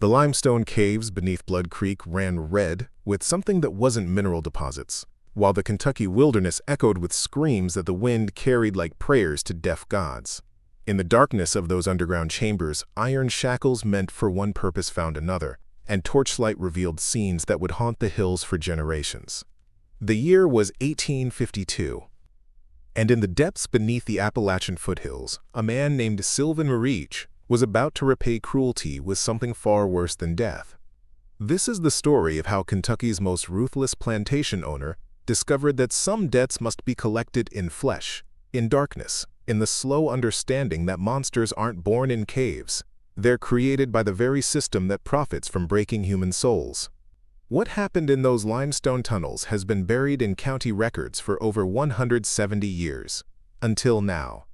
The limestone caves beneath Blood Creek ran red with something that wasn't mineral deposits, while the Kentucky wilderness echoed with screams that the wind carried like prayers to deaf gods. In the darkness of those underground chambers, iron shackles meant for one purpose found another, and torchlight revealed scenes that would haunt the hills for generations. The year was 1852, and in the depths beneath the Appalachian foothills, a man named Sylven Morriche was about to repay cruelty with something far worse than death. This is the story of how Kentucky's most ruthless plantation owner discovered that some debts must be collected in flesh, in darkness, in the slow understanding that monsters aren't born in caves. They're created by the very system that profits from breaking human souls. What happened in those limestone tunnels has been buried in county records for over 170 years, until now.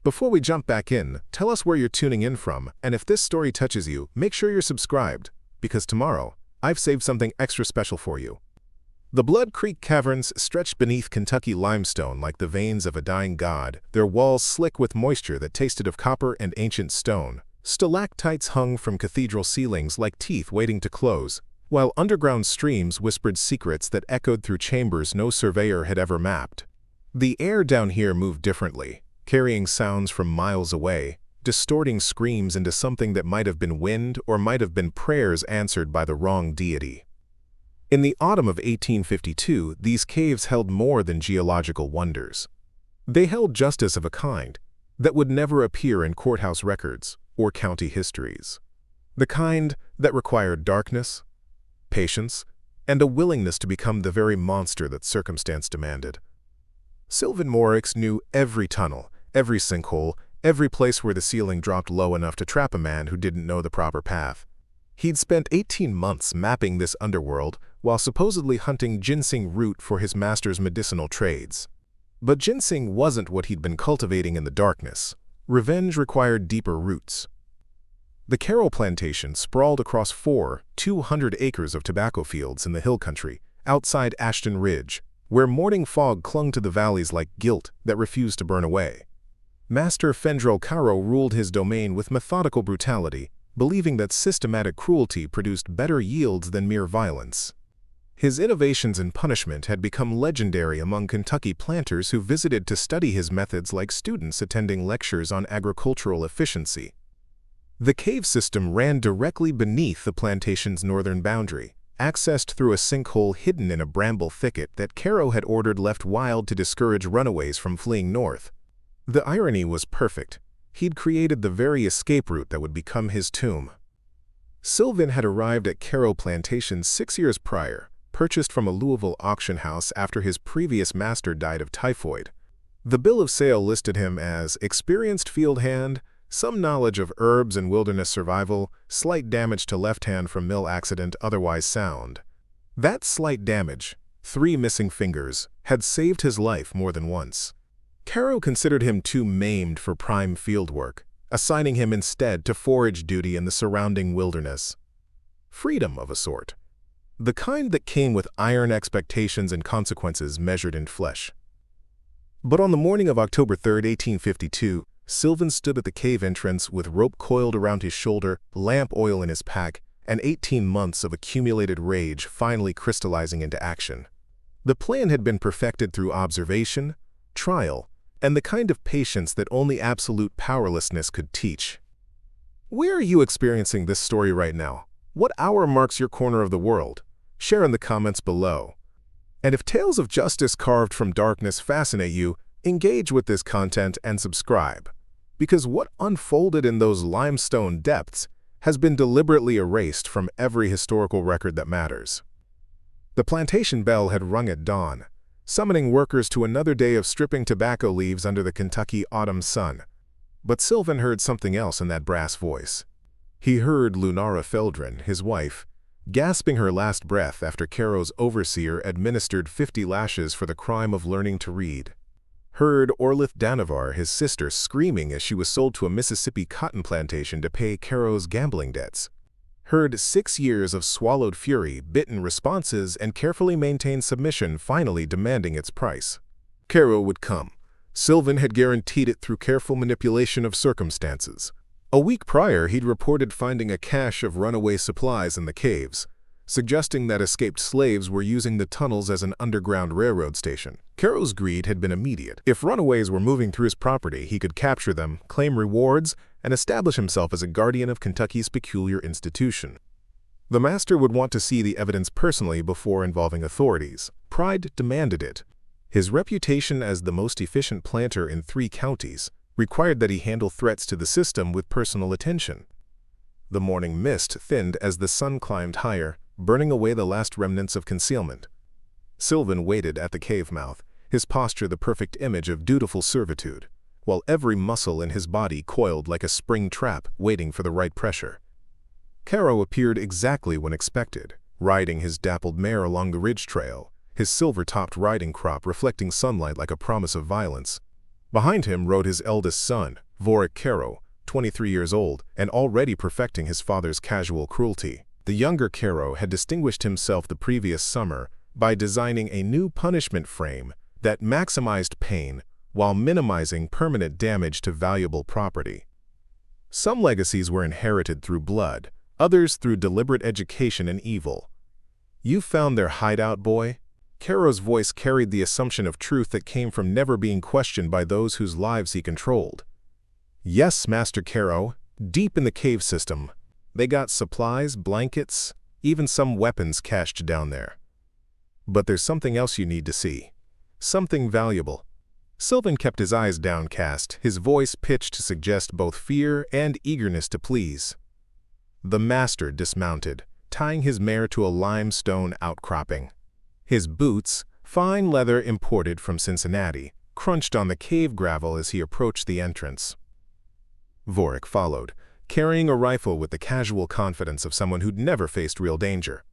Before we jump back in, tell us where you're tuning in from, and if this story touches you, make sure you're subscribed, because tomorrow, I've saved something extra special for you. The Blood Creek caverns stretched beneath Kentucky limestone like the veins of a dying god, their walls slick with moisture that tasted of copper and ancient stone. Stalactites hung from cathedral ceilings like teeth waiting to close, while underground streams whispered secrets that echoed through chambers no surveyor had ever mapped. The air down here moved differently, carrying sounds from miles away, distorting screams into something that might have been wind or might have been prayers answered by the wrong deity. In the autumn of 1852, these caves held more than geological wonders. They held justice of a kind that would never appear in courthouse records or county histories. The kind that required darkness, patience, and a willingness to become the very monster that circumstance demanded. Sylven Morriche knew every tunnel, every sinkhole, every place where the ceiling dropped low enough to trap a man who didn't know the proper path. He'd spent 18 months mapping this underworld while supposedly hunting ginseng root for his master's medicinal trades. But ginseng wasn't what he'd been cultivating in the darkness. Revenge required deeper roots. The Carroll plantation sprawled across 200 acres of tobacco fields in the hill country, outside Ashton Ridge, where morning fog clung to the valleys like guilt that refused to burn away. Master Fendrell Caro ruled his domain with methodical brutality, believing that systematic cruelty produced better yields than mere violence. His innovations in punishment had become legendary among Kentucky planters who visited to study his methods like students attending lectures on agricultural efficiency. The cave system ran directly beneath the plantation's northern boundary, accessed through a sinkhole hidden in a bramble thicket that Caro had ordered left wild to discourage runaways from fleeing north. The irony was perfect. He'd created the very escape route that would become his tomb. Sylven had arrived at Carroll Plantation 6 years prior, purchased from a Louisville auction house after his previous master died of typhoid. The bill of sale listed him as experienced field hand, some knowledge of herbs and wilderness survival, slight damage to left hand from mill accident, otherwise sound. That slight damage, 3 missing fingers, had saved his life more than once. Caro considered him too maimed for prime field work, assigning him instead to forage duty in the surrounding wilderness. Freedom of a sort. The kind that came with iron expectations and consequences measured in flesh. But on the morning of October 3, 1852, Sylven stood at the cave entrance with rope coiled around his shoulder, lamp oil in his pack, and 18 months of accumulated rage finally crystallizing into action. The plan had been perfected through observation, trial, and the kind of patience that only absolute powerlessness could teach. Where are you experiencing this story right now? What hour marks your corner of the world? Share in the comments below. And if tales of justice carved from darkness fascinate you, engage with this content and subscribe. Because what unfolded in those limestone depths has been deliberately erased from every historical record that matters. The plantation bell had rung at dawn, summoning workers to another day of stripping tobacco leaves under the Kentucky autumn sun. But Sylven heard something else in that brass voice. He heard Lunara Feldren, his wife, gasping her last breath after Caro's overseer administered 50 lashes for the crime of learning to read. Heard Orlith Danavar, his sister, screaming as she was sold to a Mississippi cotton plantation to pay Caro's gambling debts. Heard 6 years of swallowed fury, bitten responses, and carefully maintained submission finally demanding its price. Caro would come. Sylven had guaranteed it through careful manipulation of circumstances. A week prior, he'd reported finding a cache of runaway supplies in the caves, suggesting that escaped slaves were using the tunnels as an underground railroad station. Caro's greed had been immediate. If runaways were moving through his property, he could capture them, claim rewards, and establish himself as a guardian of Kentucky's peculiar institution. The master would want to see the evidence personally before involving authorities. Pride demanded it. His reputation as the most efficient planter in 3 counties required that he handle threats to the system with personal attention. The morning mist thinned as the sun climbed higher, burning away the last remnants of concealment. Sylven waited at the cave mouth, his posture the perfect image of dutiful servitude, while every muscle in his body coiled like a spring trap waiting for the right pressure. Caro appeared exactly when expected, riding his dappled mare along the ridge trail, his silver-topped riding crop reflecting sunlight like a promise of violence. Behind him rode his eldest son, Vorik Caro, 23 years old, and already perfecting his father's casual cruelty. The younger Caro had distinguished himself the previous summer by designing a new punishment frame that maximized pain while minimizing permanent damage to valuable property. Some legacies were inherited through blood, others through deliberate education and evil. "You found their hideout, boy?" Caro's voice carried the assumption of truth that came from never being questioned by those whose lives he controlled. "Yes, Master Caro, deep in the cave system. They got supplies, blankets, even some weapons cached down there. But there's something else you need to see. Something valuable." Sylven kept his eyes downcast, his voice pitched to suggest both fear and eagerness to please. The master dismounted, tying his mare to a limestone outcropping. His boots, fine leather imported from Cincinnati, crunched on the cave gravel as he approached the entrance. Vorik followed, carrying a rifle with the casual confidence of someone who'd never faced real danger.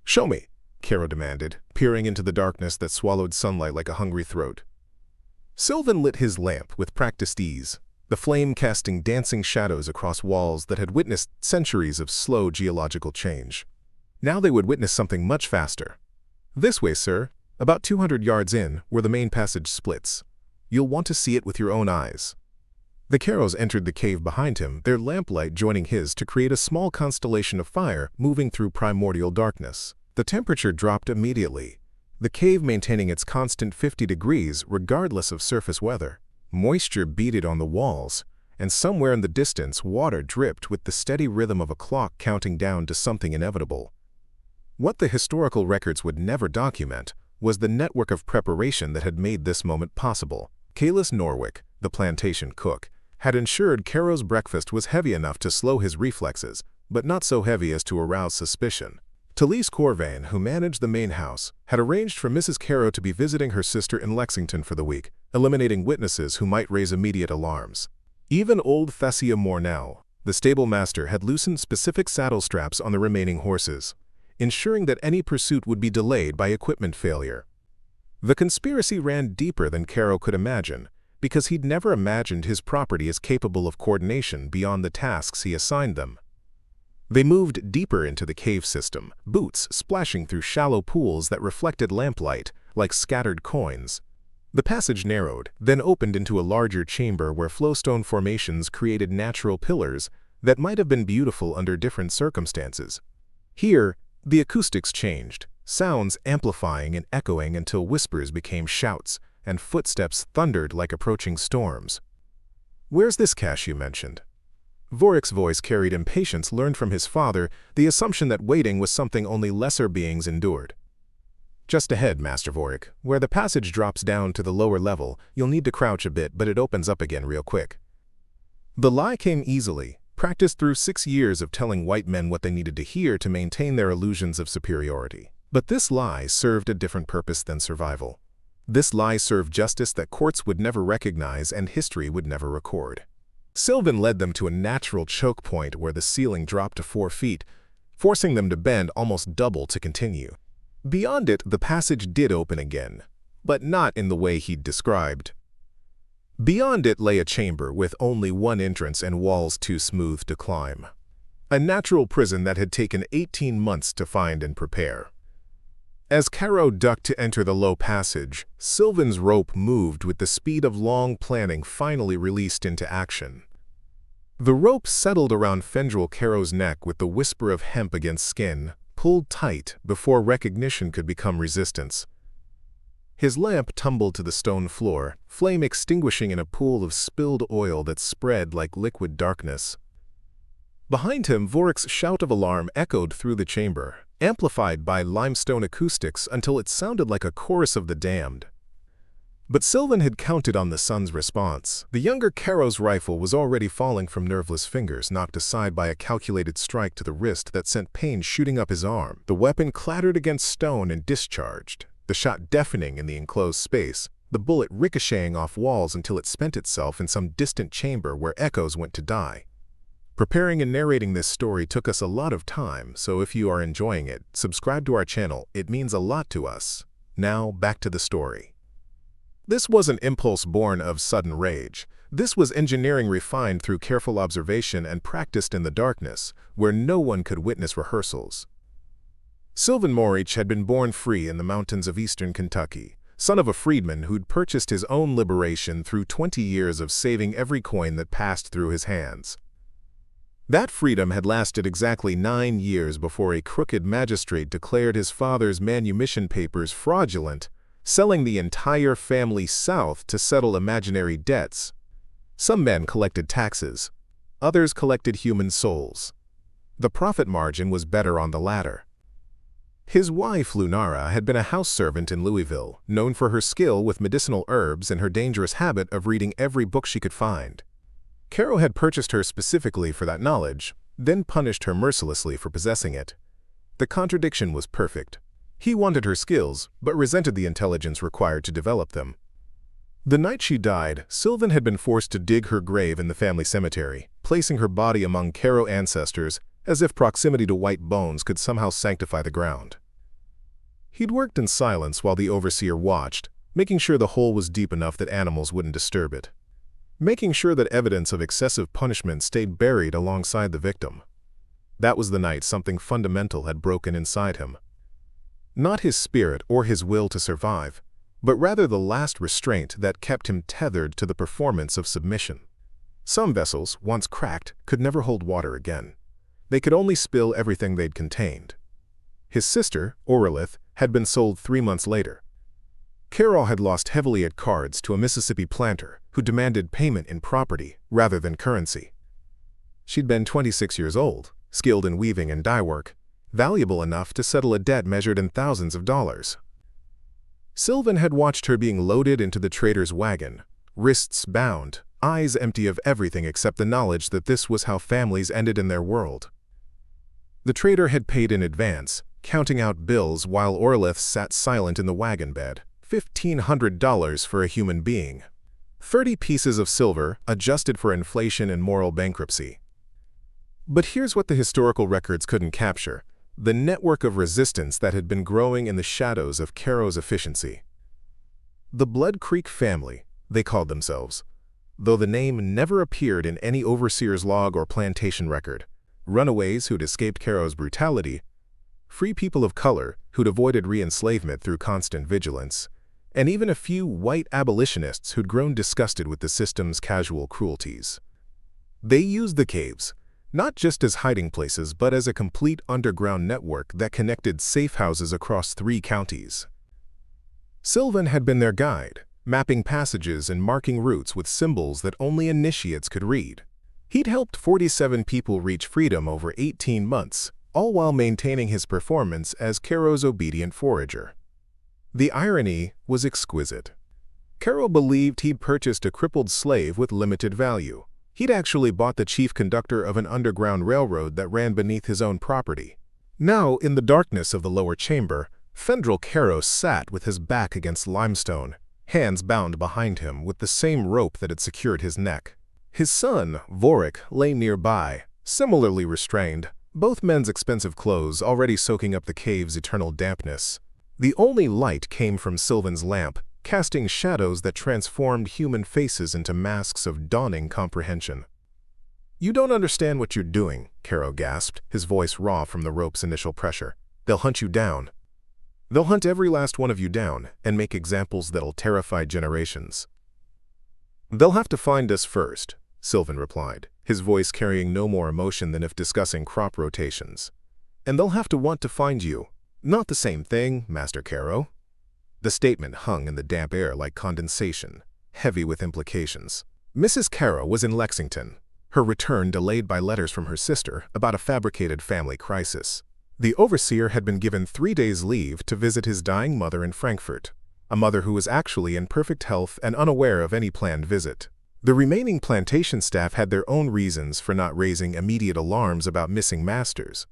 "Show me," Caro demanded, peering into the darkness that swallowed sunlight like a hungry throat. Sylven lit his lamp with practiced ease, the flame casting dancing shadows across walls that had witnessed centuries of slow geological change. Now they would witness something much faster. "This way, sir, about 200 yards in, where the main passage splits. You'll want to see it with your own eyes." The Caros entered the cave behind him, their lamplight joining his to create a small constellation of fire moving through primordial darkness. The temperature dropped immediately, the cave maintaining its constant 50 degrees regardless of surface weather. Moisture beaded on the walls, and somewhere in the distance water dripped with the steady rhythm of a clock counting down to something inevitable. What the historical records would never document was the network of preparation that had made this moment possible. Kalis Norwick, the plantation cook, had ensured Caro's breakfast was heavy enough to slow his reflexes, but not so heavy as to arouse suspicion. Talise Corvain, who managed the main house, had arranged for Mrs. Caro to be visiting her sister in Lexington for the week, eliminating witnesses who might raise immediate alarms. Even old Thessia Mornell, the stable master, had loosened specific saddle straps on the remaining horses, ensuring that any pursuit would be delayed by equipment failure. The conspiracy ran deeper than Caro could imagine, because he'd never imagined his property as capable of coordination beyond the tasks he assigned them. They moved deeper into the cave system, boots splashing through shallow pools that reflected lamplight like scattered coins. The passage narrowed, then opened into a larger chamber where flowstone formations created natural pillars that might have been beautiful under different circumstances. Here, the acoustics changed, sounds amplifying and echoing until whispers became shouts, and footsteps thundered like approaching storms. "Where's this cache you mentioned?" Vorik's voice carried impatience learned from his father, the assumption that waiting was something only lesser beings endured. "Just ahead, Master Vorik. Where the passage drops down to the lower level, you'll need to crouch a bit, but it opens up again real quick." The lie came easily, practiced through 6 years of telling white men what they needed to hear to maintain their illusions of superiority. But this lie served a different purpose than survival. This lie served justice that courts would never recognize and history would never record. Sylven led them to a natural choke point where the ceiling dropped to 4 feet, forcing them to bend almost double to continue. Beyond it, the passage did open again, but not in the way he'd described. Beyond it lay a chamber with only one entrance and walls too smooth to climb. A natural prison that had taken 18 months to find and prepare. As Caro ducked to enter the low passage, Sylven's rope moved with the speed of long planning finally released into action. The rope settled around Fendrel Caro's neck with the whisper of hemp against skin, pulled tight before recognition could become resistance. His lamp tumbled to the stone floor, flame extinguishing in a pool of spilled oil that spread like liquid darkness. Behind him, Vorik's shout of alarm echoed through the chamber, amplified by limestone acoustics until it sounded like a chorus of the damned. But Sylven had counted on the son's response. The younger Caro's rifle was already falling from nerveless fingers, knocked aside by a calculated strike to the wrist that sent pain shooting up his arm. The weapon clattered against stone and discharged, the shot deafening in the enclosed space, the bullet ricocheting off walls until it spent itself in some distant chamber where echoes went to die. Preparing and narrating this story took us a lot of time, so if you are enjoying it, subscribe to our channel. It means a lot to us. Now, back to the story. This wasn't impulse born of sudden rage. This was engineering refined through careful observation and practiced in the darkness, where no one could witness rehearsals. Sylven Morriche had been born free in the mountains of eastern Kentucky, son of a freedman who'd purchased his own liberation through 20 years of saving every coin that passed through his hands. That freedom had lasted exactly 9 years before a crooked magistrate declared his father's manumission papers fraudulent, selling the entire family south to settle imaginary debts. Some men collected taxes, others collected human souls. The profit margin was better on the latter. His wife, Lunara, had been a house servant in Louisville, known for her skill with medicinal herbs and her dangerous habit of reading every book she could find. Caro had purchased her specifically for that knowledge, then punished her mercilessly for possessing it. The contradiction was perfect. He wanted her skills, but resented the intelligence required to develop them. The night she died, Sylven had been forced to dig her grave in the family cemetery, placing her body among Caro ancestors as if proximity to white bones could somehow sanctify the ground. He'd worked in silence while the overseer watched, making sure the hole was deep enough that animals wouldn't disturb it, making sure that evidence of excessive punishment stayed buried alongside the victim. That was the night something fundamental had broken inside him. Not his spirit or his will to survive, but rather the last restraint that kept him tethered to the performance of submission. Some vessels, once cracked, could never hold water again. They could only spill everything they'd contained. His sister, Orlith, had been sold 3 months later. Caro had lost heavily at cards to a Mississippi planter who demanded payment in property rather than currency. She'd been 26 years old, skilled in weaving and dye work, valuable enough to settle a debt measured in thousands of dollars. Sylven had watched her being loaded into the trader's wagon, wrists bound, eyes empty of everything except the knowledge that this was how families ended in their world. The trader had paid in advance, counting out bills while Orlith sat silent in the wagon bed. $1,500 for a human being. 30 pieces of silver, adjusted for inflation and moral bankruptcy. But here's what the historical records couldn't capture: the network of resistance that had been growing in the shadows of Caro's efficiency. The Blood Creek family, they called themselves, though the name never appeared in any overseer's log or plantation record. Runaways who'd escaped Caro's brutality, free people of color who'd avoided re-enslavement through constant vigilance, and even a few white abolitionists who'd grown disgusted with the system's casual cruelties. They used the caves, not just as hiding places but as a complete underground network that connected safe houses across 3 counties. Sylven had been their guide, mapping passages and marking routes with symbols that only initiates could read. He'd helped 47 people reach freedom over 18 months, all while maintaining his performance as Caro's obedient forager. The irony was exquisite. Caro believed he'd purchased a crippled slave with limited value. He'd actually bought the chief conductor of an underground railroad that ran beneath his own property. Now, in the darkness of the lower chamber, Fendrel Caro sat with his back against limestone, hands bound behind him with the same rope that had secured his neck. His son, Vorik, lay nearby, similarly restrained, both men's expensive clothes already soaking up the cave's eternal dampness. The only light came from Sylven's lamp, casting shadows that transformed human faces into masks of dawning comprehension. "You don't understand what you're doing," Caro gasped, his voice raw from the rope's initial pressure. "They'll hunt you down. They'll hunt every last one of you down and make examples that'll terrify generations." "They'll have to find us first," Sylven replied, his voice carrying no more emotion than if discussing crop rotations. "And they'll have to want to find you. Not the same thing, Master Caro." The statement hung in the damp air like condensation, heavy with implications. Mrs. Caro was in Lexington, her return delayed by letters from her sister about a fabricated family crisis. The overseer had been given 3 days' leave to visit his dying mother in Frankfurt, a mother who was actually in perfect health and unaware of any planned visit. The remaining plantation staff had their own reasons for not raising immediate alarms about missing masters.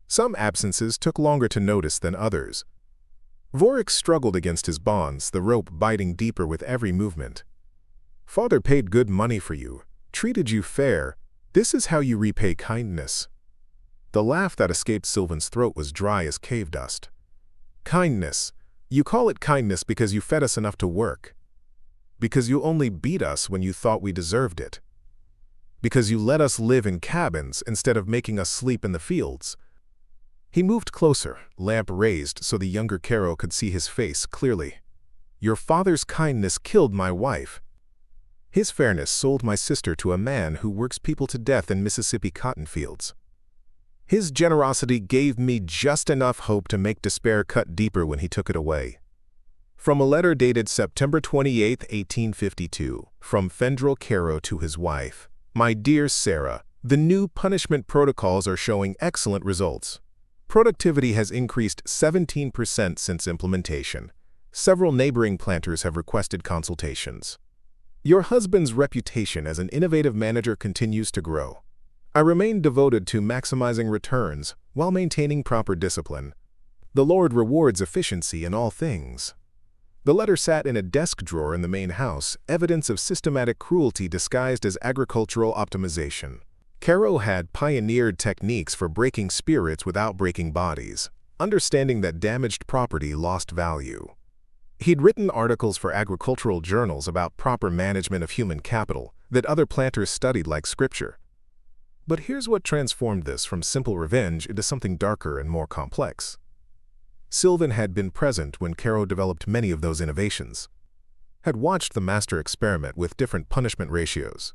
Some absences took longer to notice than others. Vorik struggled against his bonds, the rope biting deeper with every movement. "Father paid good money for you, treated you fair. This is how you repay kindness." The laugh that escaped Sylven's throat was dry as cave dust. "Kindness. You call it kindness because you fed us enough to work. Because you only beat us when you thought we deserved it. Because you let us live in cabins instead of making us sleep in the fields." He moved closer, lamp raised so the younger Caro could see his face clearly. "Your father's kindness killed my wife. His fairness sold my sister to a man who works people to death in Mississippi cotton fields. His generosity gave me just enough hope to make despair cut deeper when he took it away." From a letter dated September 28, 1852, from Fendrel Caro to his wife. "My dear Sarah, the new punishment protocols are showing excellent results. Productivity has increased 17% since implementation. Several neighboring planters have requested consultations. Your husband's reputation as an innovative manager continues to grow. I remain devoted to maximizing returns while maintaining proper discipline. The Lord rewards efficiency in all things." The letter sat in a desk drawer in the main house, evidence of systematic cruelty disguised as agricultural optimization. Caro had pioneered techniques for breaking spirits without breaking bodies, understanding that damaged property lost value. He'd written articles for agricultural journals about proper management of human capital that other planters studied like scripture. But here's what transformed this from simple revenge into something darker and more complex. Sylven had been present when Caro developed many of those innovations, had watched the master experiment with different punishment ratios,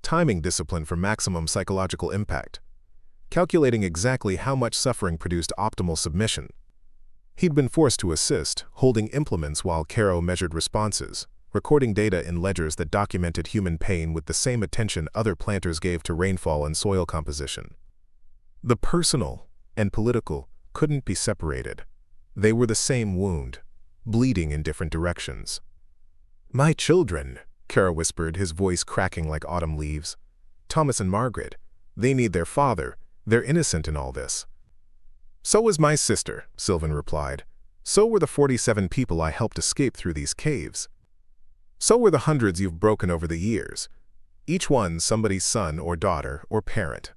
timing discipline for maximum psychological impact, calculating exactly how much suffering produced optimal submission. He'd been forced to assist, holding implements while Caro measured responses, recording data in ledgers that documented human pain with the same attention other planters gave to rainfall and soil composition. The personal and political couldn't be separated. They were the same wound, bleeding in different directions. "My children," Caro whispered, his voice cracking like autumn leaves. "Thomas and Margaret, they need their father. They're innocent in all this." "So was my sister," Sylven replied. "So were the 47 people I helped escape through these caves. So were the hundreds you've broken over the years. Each one somebody's son or daughter or parent."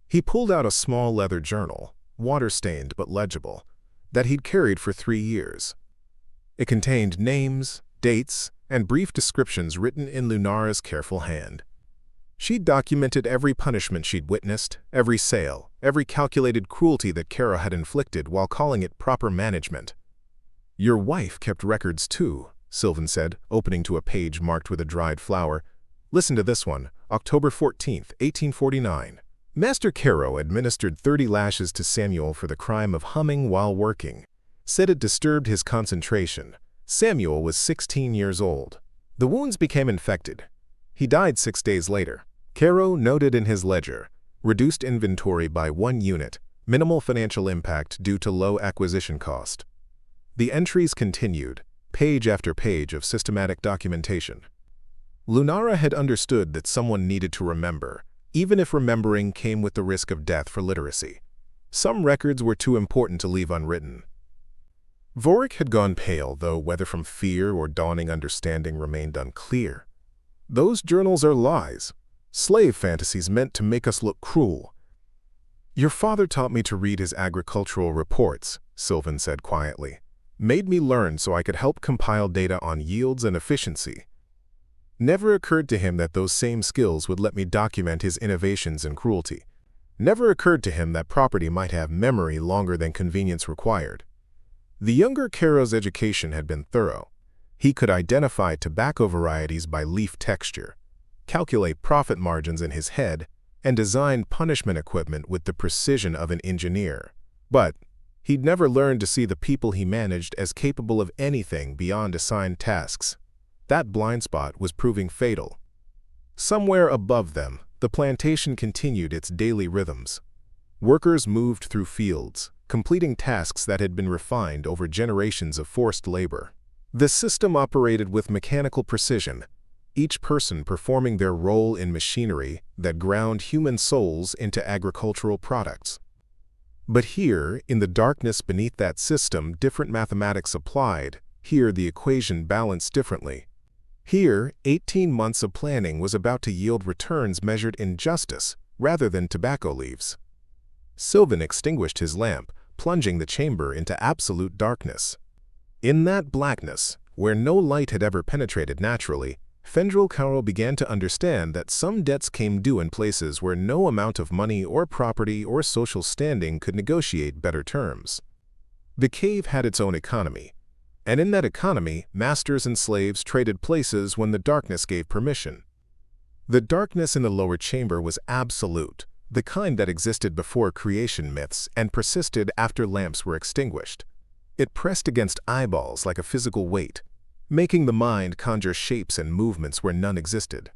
He pulled out a small leather journal, water-stained but legible, that he'd carried for 3 years. It contained names, dates, and brief descriptions written in Lunara's careful hand. She'd documented every punishment she'd witnessed, every sale, every calculated cruelty that Caro had inflicted while calling it proper management. "Your wife kept records too," Sylven said, opening to a page marked with a dried flower. "Listen to this one, October 14, 1849. Master Caro administered 30 lashes to Samuel for the crime of humming while working. Said it disturbed his concentration. Samuel was 16 years old. The wounds became infected. He died 6 days later." Caro noted in his ledger, reduced inventory by 1 unit, minimal financial impact due to low acquisition cost. The entries continued, page after page of systematic documentation. Lunara had understood that someone needed to remember, even if remembering came with the risk of death for literacy. Some records were too important to leave unwritten. Vorik had gone pale, though whether from fear or dawning understanding remained unclear. "Those journals are lies. Slave fantasies meant to make us look cruel." "Your father taught me to read his agricultural reports," Sylven said quietly. "Made me learn so I could help compile data on yields and efficiency. Never occurred to him that those same skills would let me document his innovations in cruelty. Never occurred to him that property might have memory longer than convenience required." The younger Caro's education had been thorough. He could identify tobacco varieties by leaf texture, calculate profit margins in his head, and design punishment equipment with the precision of an engineer. But he'd never learned to see the people he managed as capable of anything beyond assigned tasks. That blind spot was proving fatal. Somewhere above them, the plantation continued its daily rhythms. Workers moved through fields, completing tasks that had been refined over generations of forced labor. The system operated with mechanical precision, each person performing their role in machinery that ground human souls into agricultural products. But here, in the darkness beneath that system, different mathematics applied. Here, the equation balanced differently. Here, 18 months of planning was about to yield returns measured in justice rather than tobacco leaves. Sylven extinguished his lamp, plunging the chamber into absolute darkness. In that blackness, where no light had ever penetrated naturally, Fendril Carroll began to understand that some debts came due in places where no amount of money or property or social standing could negotiate better terms. The cave had its own economy, and in that economy, masters and slaves traded places when the darkness gave permission. The darkness in the lower chamber was absolute, the kind that existed before creation myths and persisted after lamps were extinguished. It pressed against eyeballs like a physical weight, making the mind conjure shapes and movements where none existed.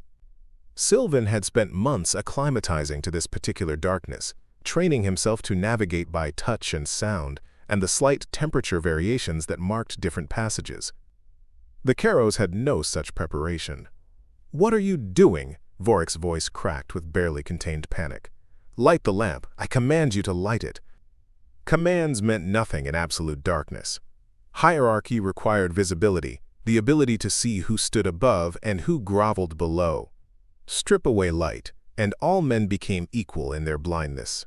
Sylven had spent months acclimatizing to this particular darkness, training himself to navigate by touch and sound, and the slight temperature variations that marked different passages. The Carrows had no such preparation. "What are you doing?" Vorik's voice cracked with barely contained panic. "Light the lamp. I command you to light it." Commands meant nothing in absolute darkness. Hierarchy required visibility, the ability to see who stood above and who groveled below. Strip away light, and all men became equal in their blindness.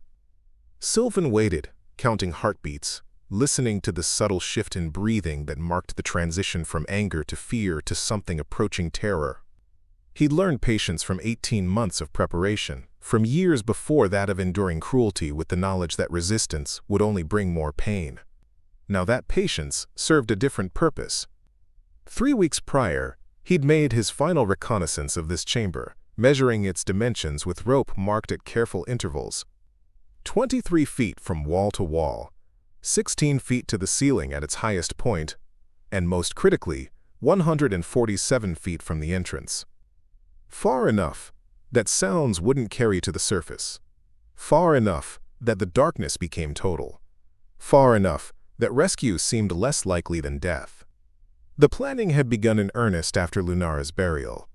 Sylven waited, counting heartbeats, listening to the subtle shift in breathing that marked the transition from anger to fear to something approaching terror. He'd learned patience from 18 months of preparation, from years before that of enduring cruelty with the knowledge that resistance would only bring more pain. Now that patience served a different purpose. 3 weeks prior, he'd made his final reconnaissance of this chamber, measuring its dimensions with rope marked at careful intervals. 23 feet from wall to wall, 16 feet to the ceiling at its highest point, and most critically, 147 feet from the entrance. Far enough that sounds wouldn't carry to the surface. Far enough that the darkness became total. Far enough that rescue seemed less likely than death. The planning had begun in earnest after Lunara's burial.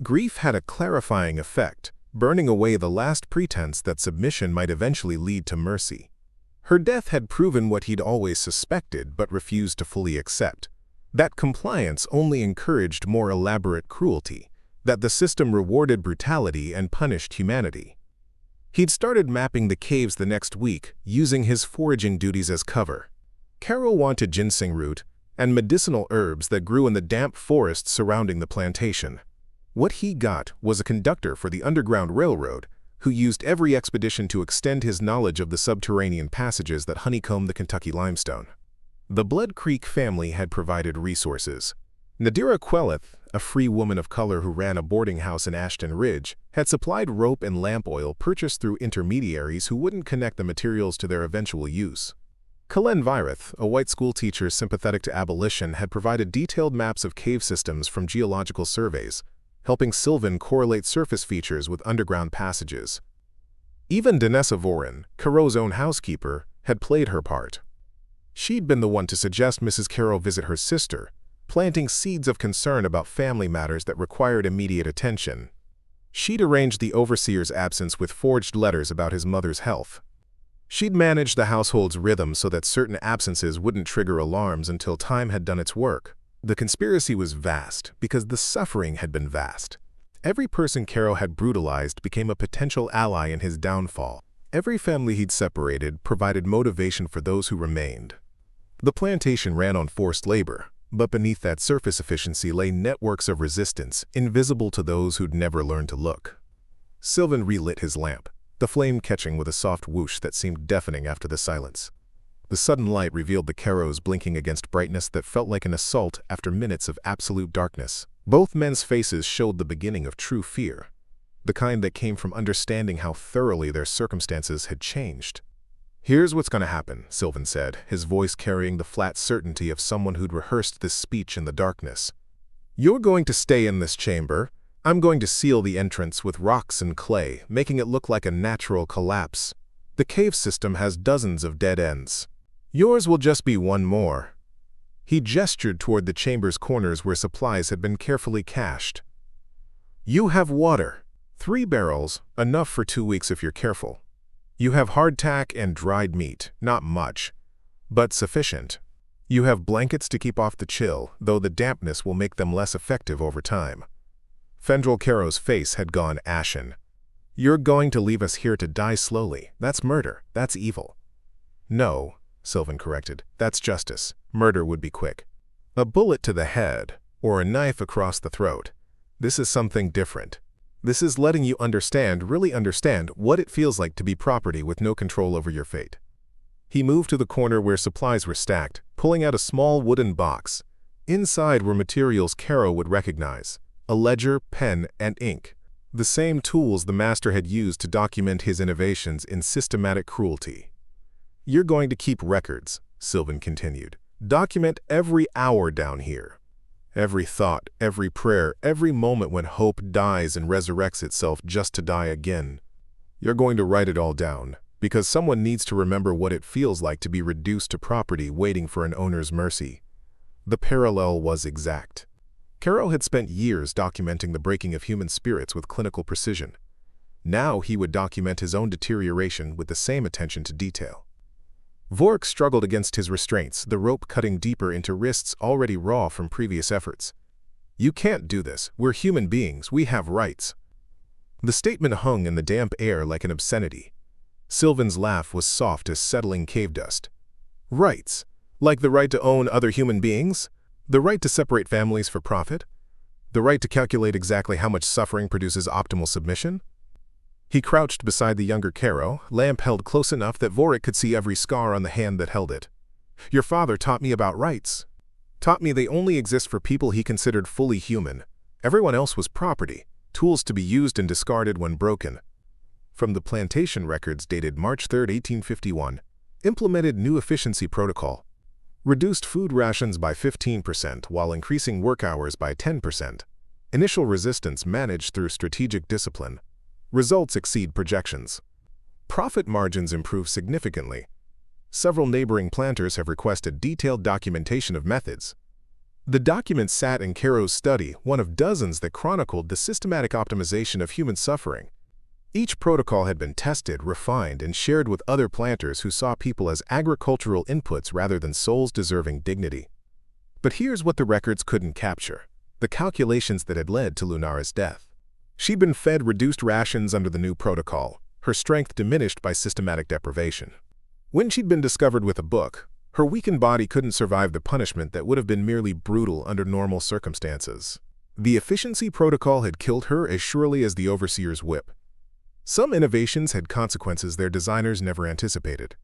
Grief had a clarifying effect, burning away the last pretense that submission might eventually lead to mercy. Her death had proven what he'd always suspected but refused to fully accept, that compliance only encouraged more elaborate cruelty, that the system rewarded brutality and punished humanity. He'd started mapping the caves the next week, using his foraging duties as cover. Carroll wanted ginseng root and medicinal herbs that grew in the damp forests surrounding the plantation. What he got was a conductor for the Underground Railroad, who used every expedition to extend his knowledge of the subterranean passages that honeycomb the Kentucky limestone. The Blood Creek family had provided resources. Nadira Queleth, a free woman of color who ran a boarding house in Ashton Ridge, had supplied rope and lamp oil purchased through intermediaries who wouldn't connect the materials to their eventual use. Kalen Virith, a white schoolteacher sympathetic to abolition, had provided detailed maps of cave systems from geological surveys, helping Sylven correlate surface features with underground passages. Even Danessa Vorin, Carrow's own housekeeper, had played her part. She'd been the one to suggest Mrs. Carroll visit her sister, planting seeds of concern about family matters that required immediate attention. She'd arranged the overseer's absence with forged letters about his mother's health. She'd managed the household's rhythm so that certain absences wouldn't trigger alarms until time had done its work. The conspiracy was vast because the suffering had been vast. Every person Carroll had brutalized became a potential ally in his downfall. Every family he'd separated provided motivation for those who remained. The plantation ran on forced labor, but beneath that surface efficiency lay networks of resistance, invisible to those who'd never learned to look. Sylven relit his lamp, the flame catching with a soft whoosh that seemed deafening after the silence. The sudden light revealed the Carrows blinking against brightness that felt like an assault after minutes of absolute darkness. Both men's faces showed the beginning of true fear, the kind that came from understanding how thoroughly their circumstances had changed. "Here's what's going to happen," Sylven said, his voice carrying the flat certainty of someone who'd rehearsed this speech in the darkness. "You're going to stay in this chamber. I'm going to seal the entrance with rocks and clay, making it look like a natural collapse. The cave system has dozens of dead ends. Yours will just be one more." He gestured toward the chamber's corners where supplies had been carefully cached. "You have water. 3 barrels, enough for 2 weeks if you're careful. You have hardtack and dried meat, not much, but sufficient. You have blankets to keep off the chill, though the dampness will make them less effective over time." Fendrel Caro's face had gone ashen. "You're going to leave us here to die slowly. That's murder. That's evil." "No," Sylven corrected. "That's justice. Murder would be quick. A bullet to the head, or a knife across the throat. This is something different. This is letting you really understand what it feels like to be property with no control over your fate." He moved to the corner where supplies were stacked, pulling out a small wooden box. Inside were materials Caro would recognize: a ledger, pen, and ink. The same tools the master had used to document his innovations in systematic cruelty. "You're going to keep records," Sylven continued. "Document every hour down here. Every thought, every prayer, every moment when hope dies and resurrects itself just to die again. You're going to write it all down, because someone needs to remember what it feels like to be reduced to property waiting for an owner's mercy." The parallel was exact. Caro had spent years documenting the breaking of human spirits with clinical precision. Now he would document his own deterioration with the same attention to detail. Vorik struggled against his restraints, the rope cutting deeper into wrists already raw from previous efforts. "You can't do this. We're human beings. We have rights." The statement hung in the damp air like an obscenity. Sylven's laugh was soft as settling cave dust. "Rights? Like the right to own other human beings? The right to separate families for profit? The right to calculate exactly how much suffering produces optimal submission?" He crouched beside the younger Caro, lamp held close enough that Vorik could see every scar on the hand that held it. "Your father taught me about rights. Taught me they only exist for people he considered fully human. Everyone else was property, tools to be used and discarded when broken." From the plantation records dated March 3, 1851, implemented new efficiency protocol. Reduced food rations by 15% while increasing work hours by 10%. Initial resistance managed through strategic discipline. Results exceed projections. Profit margins improve significantly. Several neighboring planters have requested detailed documentation of methods. The document sat in Caro's study, one of dozens that chronicled the systematic optimization of human suffering. Each protocol had been tested, refined, and shared with other planters who saw people as agricultural inputs rather than souls deserving dignity. But here's what the records couldn't capture: the calculations that had led to Lunara's death. She'd been fed reduced rations under the new protocol, her strength diminished by systematic deprivation. When she'd been discovered with a book, her weakened body couldn't survive the punishment that would have been merely brutal under normal circumstances. The efficiency protocol had killed her as surely as the overseer's whip. Some innovations had consequences their designers never anticipated.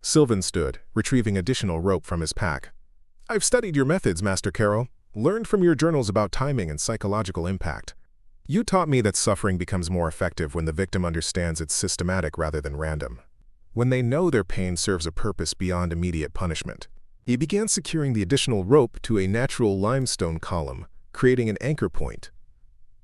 Sylven stood, retrieving additional rope from his pack. "I've studied your methods, Master Caro, learned from your journals about timing and psychological impact. You taught me that suffering becomes more effective when the victim understands it's systematic rather than random. When they know their pain serves a purpose beyond immediate punishment." He began securing the additional rope to a natural limestone column, creating an anchor point.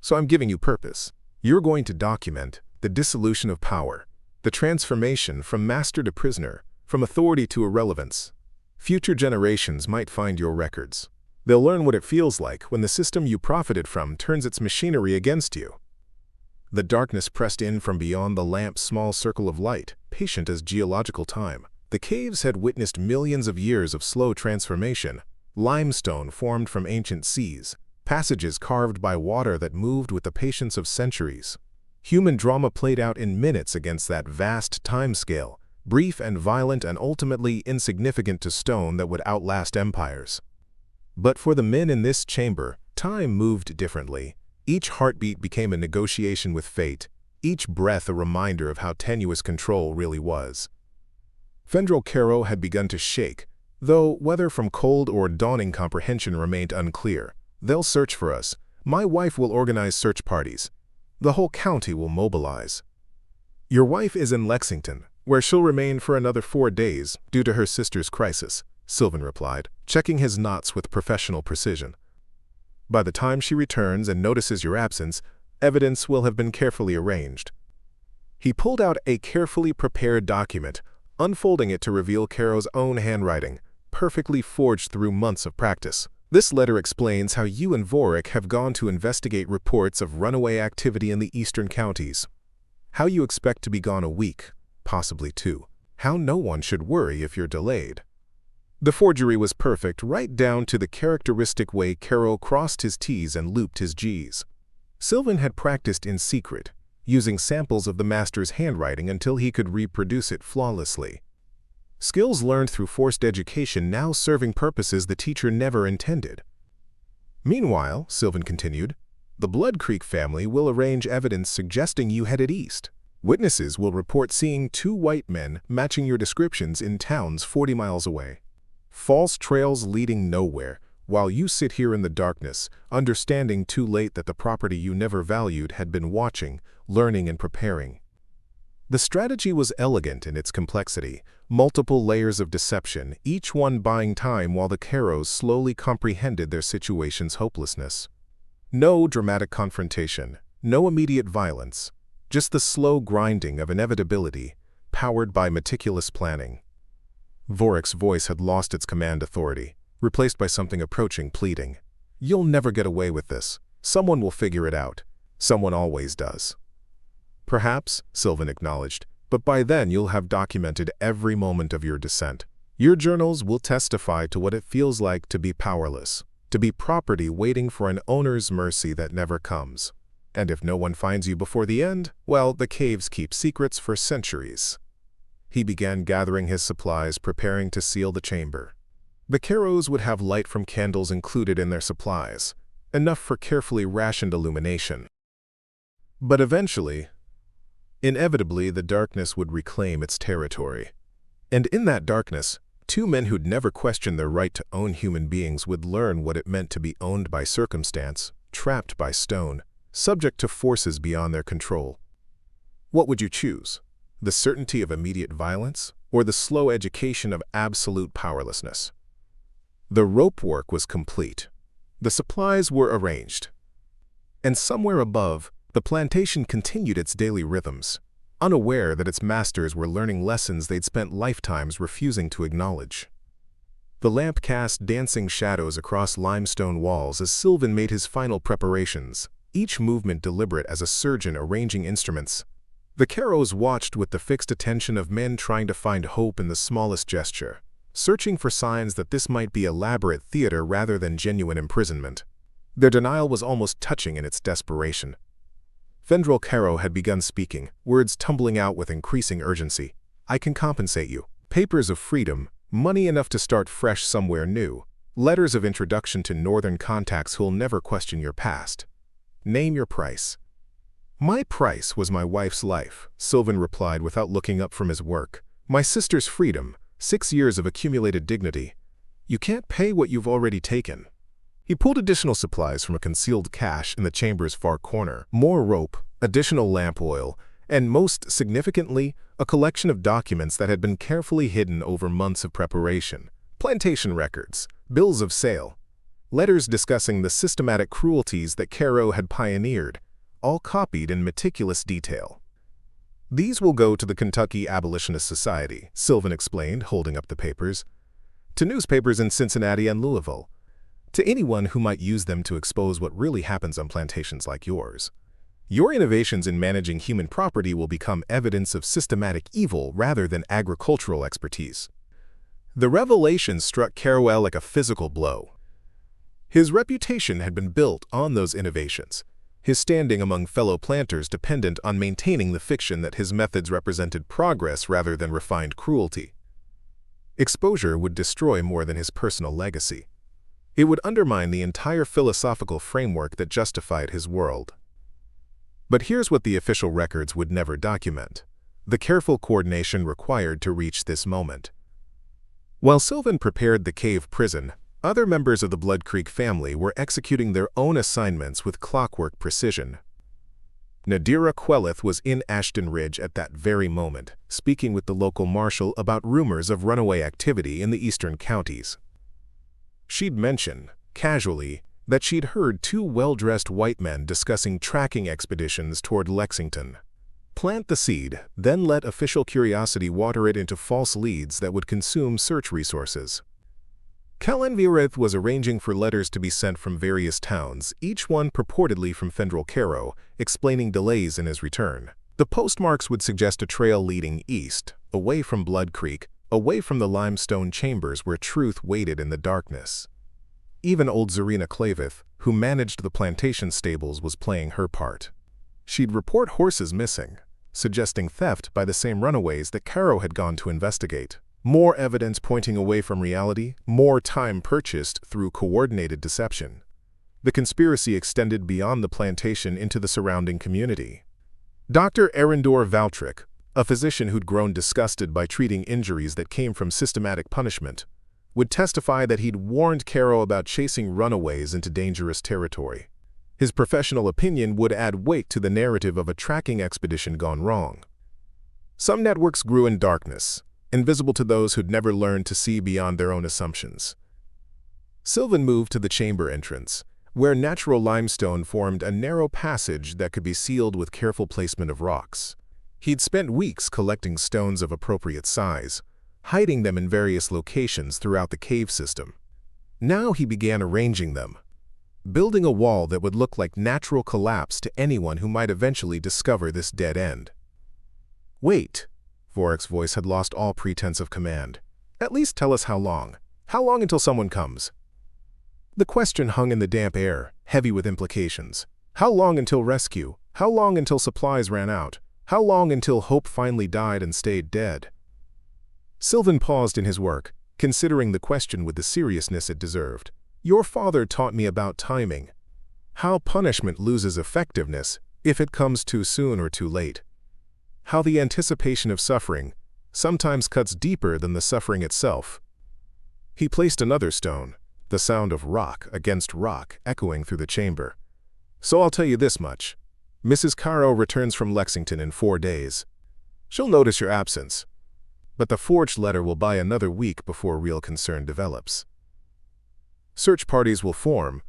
"So I'm giving you purpose. You're going to document the dissolution of power, the transformation from master to prisoner, from authority to irrelevance. Future generations might find your records. They'll learn what it feels like when the system you profited from turns its machinery against you." The darkness pressed in from beyond the lamp's small circle of light, patient as geological time. The caves had witnessed millions of years of slow transformation. Limestone formed from ancient seas, passages carved by water that moved with the patience of centuries. Human drama played out in minutes against that vast timescale, brief and violent and ultimately insignificant to stone that would outlast empires. But for the men in this chamber, time moved differently. Each heartbeat became a negotiation with fate, each breath a reminder of how tenuous control really was. Fendrel Caro had begun to shake, though whether from cold or dawning comprehension remained unclear. "They'll search for us, My wife will organize search parties. The whole county will mobilize. Your wife is in Lexington, where she'll remain for another 4 days due to her sister's crisis, Sylven replied, checking his knots with professional precision. By the time she returns and notices your absence, evidence will have been carefully arranged. He pulled out a carefully prepared document, unfolding it to reveal Caro's own handwriting, perfectly forged through months of practice. This letter explains how you and Morriche have gone to investigate reports of runaway activity in the eastern counties. How you expect to be gone a week, possibly 2. How no one should worry if you're delayed. The forgery was perfect right down to the characteristic way Caro crossed his T's and looped his G's. Sylven had practiced in secret, using samples of the master's handwriting until he could reproduce it flawlessly. Skills learned through forced education now serving purposes the teacher never intended. Meanwhile, Sylven continued, the Blood Creek family will arrange evidence suggesting you headed east. Witnesses will report seeing 2 white men matching your descriptions in towns 40 miles away. False trails leading nowhere, while you sit here in the darkness, understanding too late that the property you never valued had been watching, learning and preparing. The strategy was elegant in its complexity, multiple layers of deception, each one buying time while the Caros slowly comprehended their situation's hopelessness. No dramatic confrontation, no immediate violence, just the slow grinding of inevitability, powered by meticulous planning. Morriche's voice had lost its command authority, replaced by something approaching pleading. You'll never get away with this. Someone will figure it out. Someone always does. Perhaps, Sylven acknowledged, but by then you'll have documented every moment of your descent. Your journals will testify to what it feels like to be powerless, to be property waiting for an owner's mercy that never comes. And if no one finds you before the end, well, the caves keep secrets for centuries. He began gathering his supplies, preparing to seal the chamber. The Caros would have light from candles included in their supplies, enough for carefully rationed illumination. But eventually, inevitably, the darkness would reclaim its territory. And in that darkness, 2 men who'd never questioned their right to own human beings would learn what it meant to be owned by circumstance, trapped by stone, subject to forces beyond their control. What would you choose? The certainty of immediate violence, or the slow education of absolute powerlessness? The rope work was complete. The supplies were arranged. And somewhere above, the plantation continued its daily rhythms, unaware that its masters were learning lessons they'd spent lifetimes refusing to acknowledge. The lamp cast dancing shadows across limestone walls as Sylven made his final preparations, each movement deliberate as a surgeon arranging instruments. The Caros watched with the fixed attention of men trying to find hope in the smallest gesture, searching for signs that this might be elaborate theater rather than genuine imprisonment. Their denial was almost touching in its desperation. Fendrel Caro had begun speaking, words tumbling out with increasing urgency. I can compensate you. Papers of freedom, money enough to start fresh somewhere new, letters of introduction to northern contacts who'll never question your past. Name your price. My price was my wife's life, Sylven replied without looking up from his work. My sister's freedom, 6 years of accumulated dignity. You can't pay what you've already taken. He pulled additional supplies from a concealed cache in the chamber's far corner, more rope, additional lamp oil, and most significantly, a collection of documents that had been carefully hidden over months of preparation. Plantation records, bills of sale, letters discussing the systematic cruelties that Caro had pioneered, all copied in meticulous detail. These will go to the Kentucky Abolitionist Society, Sylven explained, holding up the papers, to newspapers in Cincinnati and Louisville, to anyone who might use them to expose what really happens on plantations like yours. Your innovations in managing human property will become evidence of systematic evil rather than agricultural expertise. The revelation struck Caroel like a physical blow. His reputation had been built on those innovations, his standing among fellow planters dependent on maintaining the fiction that his methods represented progress rather than refined cruelty. Exposure would destroy more than his personal legacy. It would undermine the entire philosophical framework that justified his world. But here's what the official records would never document: the careful coordination required to reach this moment. While Sylven prepared the cave prison, Other members of the Blood Creek family were executing their own assignments with clockwork precision. Nadira Queleth was in Ashton Ridge at that very moment, speaking with the local marshal about rumors of runaway activity in the eastern counties. She'd mentioned, casually, that she'd heard two well-dressed white men discussing tracking expeditions toward Lexington. Plant the seed, then let official curiosity water it into false leads that would consume search resources. Kalenvirith was arranging for letters to be sent from various towns, each one purportedly from Fendrel Caro, explaining delays in his return. The postmarks would suggest a trail leading east, away from Blood Creek, away from the limestone chambers where truth waited in the darkness. Even old Zarina Clavith, who managed the plantation stables, was playing her part. She'd report horses missing, suggesting theft by the same runaways that Caro had gone to investigate. More evidence pointing away from reality, more time purchased through coordinated deception. The conspiracy extended beyond the plantation into the surrounding community. Dr. Arendor Valtrick, a physician who'd grown disgusted by treating injuries that came from systematic punishment, would testify that he'd warned Caro about chasing runaways into dangerous territory. His professional opinion would add weight to the narrative of a tracking expedition gone wrong. Some networks grew in darkness, invisible to those who'd never learned to see beyond their own assumptions. Sylven moved to the chamber entrance, where natural limestone formed a narrow passage that could be sealed with careful placement of rocks. He'd spent weeks collecting stones of appropriate size, hiding them in various locations throughout the cave system. Now he began arranging them, building a wall that would look like natural collapse to anyone who might eventually discover this dead end. "Wait," Vorik's voice had lost all pretense of command. "At least tell us how long. How long until someone comes?" The question hung in the damp air, heavy with implications. How long until rescue? How long until supplies ran out? How long until hope finally died and stayed dead? Sylven paused in his work, considering the question with the seriousness it deserved. "Your father taught me about timing. How punishment loses effectiveness if it comes too soon or too late. How the anticipation of suffering sometimes cuts deeper than the suffering itself." He placed another stone, the sound of rock against rock echoing through the chamber. "So I'll tell you this much. Mrs. Caro returns from Lexington in 4 days. She'll notice your absence, but the forged letter will buy another week before real concern develops. Search parties will form,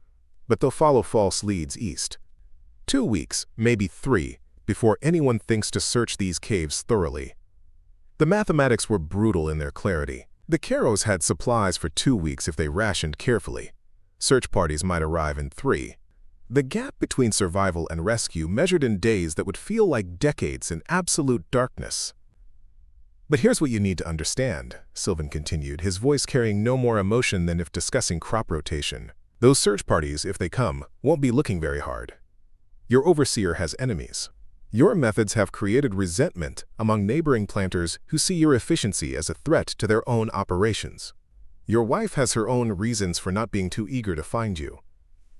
but they'll follow false leads east. 2 weeks, maybe 3, before anyone thinks to search these caves thoroughly." The mathematics were brutal in their clarity. The Caros had supplies for 2 weeks if they rationed carefully. Search parties might arrive in 3. The gap between survival and rescue measured in days that would feel like decades in absolute darkness. "But here's what you need to understand," Sylven continued, his voice carrying no more emotion than if discussing crop rotation. "Those search parties, if they come, won't be looking very hard. Your overseer has enemies. Your methods have created resentment among neighboring planters who see your efficiency as a threat to their own operations. Your wife has her own reasons for not being too eager to find you."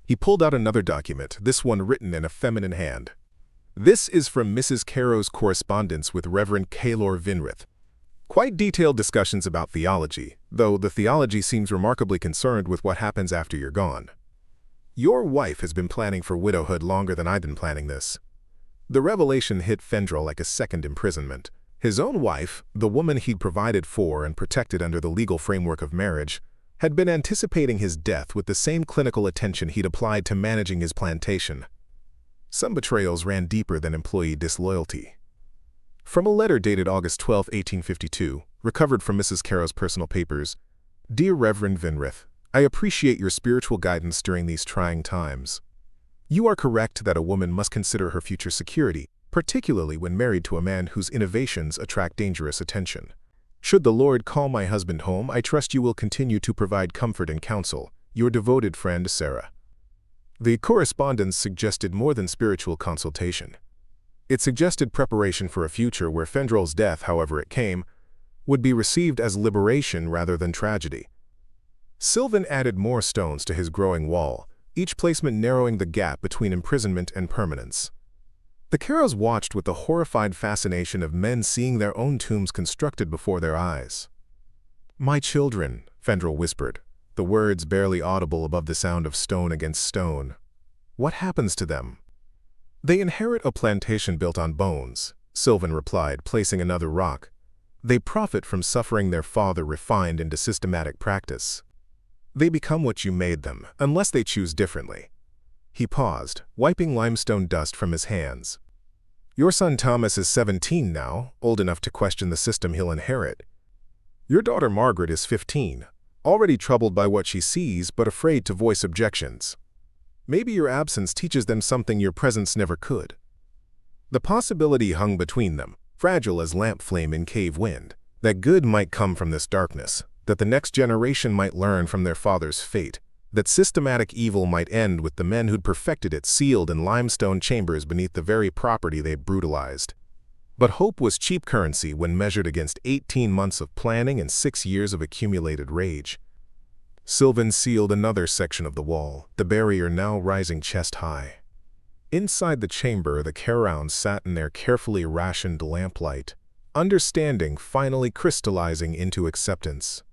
He pulled out another document, this one written in a feminine hand. "This is from Mrs. Caro's correspondence with Reverend Calor Vinrith. Quite detailed discussions about theology, though the theology seems remarkably concerned with what happens after you're gone. Your wife has been planning for widowhood longer than I've been planning this." The revelation hit Fendrel like a second imprisonment. His own wife, the woman he'd provided for and protected under the legal framework of marriage, had been anticipating his death with the same clinical attention he'd applied to managing his plantation. Some betrayals ran deeper than employee disloyalty. From a letter dated August 12, 1852, recovered from Mrs. Caro's personal papers, "Dear Reverend Vinrith, I appreciate your spiritual guidance during these trying times. You are correct that a woman must consider her future security, particularly when married to a man whose innovations attract dangerous attention. Should the Lord call my husband home, I trust you will continue to provide comfort and counsel. Your devoted friend, Sarah." The correspondence suggested more than spiritual consultation. It suggested preparation for a future where Fendrel's death, however it came, would be received as liberation rather than tragedy. Sylven added more stones to his growing wall, each placement narrowing the gap between imprisonment and permanence. The Caros watched with the horrified fascination of men seeing their own tombs constructed before their eyes. "My children," Fendrel whispered, the words barely audible above the sound of stone against stone. What happens to them? They inherit a plantation built on bones, Sylven replied, placing another rock. They profit from suffering their father refined into systematic practice. They become what you made them, unless they choose differently. He paused, wiping limestone dust from his hands. Your son Thomas is 17 now, old enough to question the system he'll inherit. Your daughter Margaret is 15, already troubled by what she sees but afraid to voice objections. Maybe your absence teaches them something your presence never could. The possibility hung between them, fragile as lamp flame in cave wind, that good might come from this darkness, that the next generation might learn from their father's fate, that systematic evil might end with the men who'd perfected it sealed in limestone chambers beneath the very property they brutalized. But hope was cheap currency when measured against 18 months of planning and 6 years of accumulated rage. Sylven sealed another section of the wall, the barrier now rising chest-high. Inside the chamber, the Karaun sat in their carefully rationed lamplight, understanding finally crystallizing into acceptance.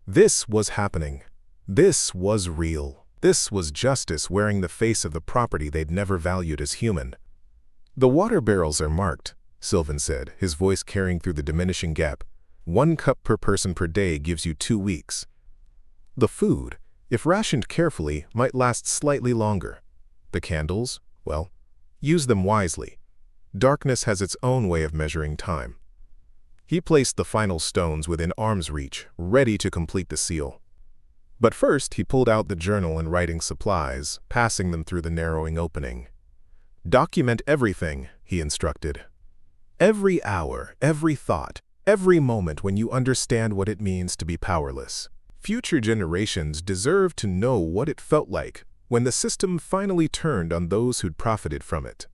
This was happening. This was real. This was justice wearing the face of the property they'd never valued as human. The water barrels are marked, Sylven said, his voice carrying through the diminishing gap. 1 cup per person per day gives you 2 weeks. The food, if rationed carefully, might last slightly longer. The candles, well, use them wisely. Darkness has its own way of measuring time. He placed the final stones within arm's reach, ready to complete the seal. But first he pulled out the journal and writing supplies, passing them through the narrowing opening. Document everything, he instructed. Every hour, every thought, every moment when you understand what it means to be powerless. Future generations deserve to know what it felt like when the system finally turned on those who'd profited from it.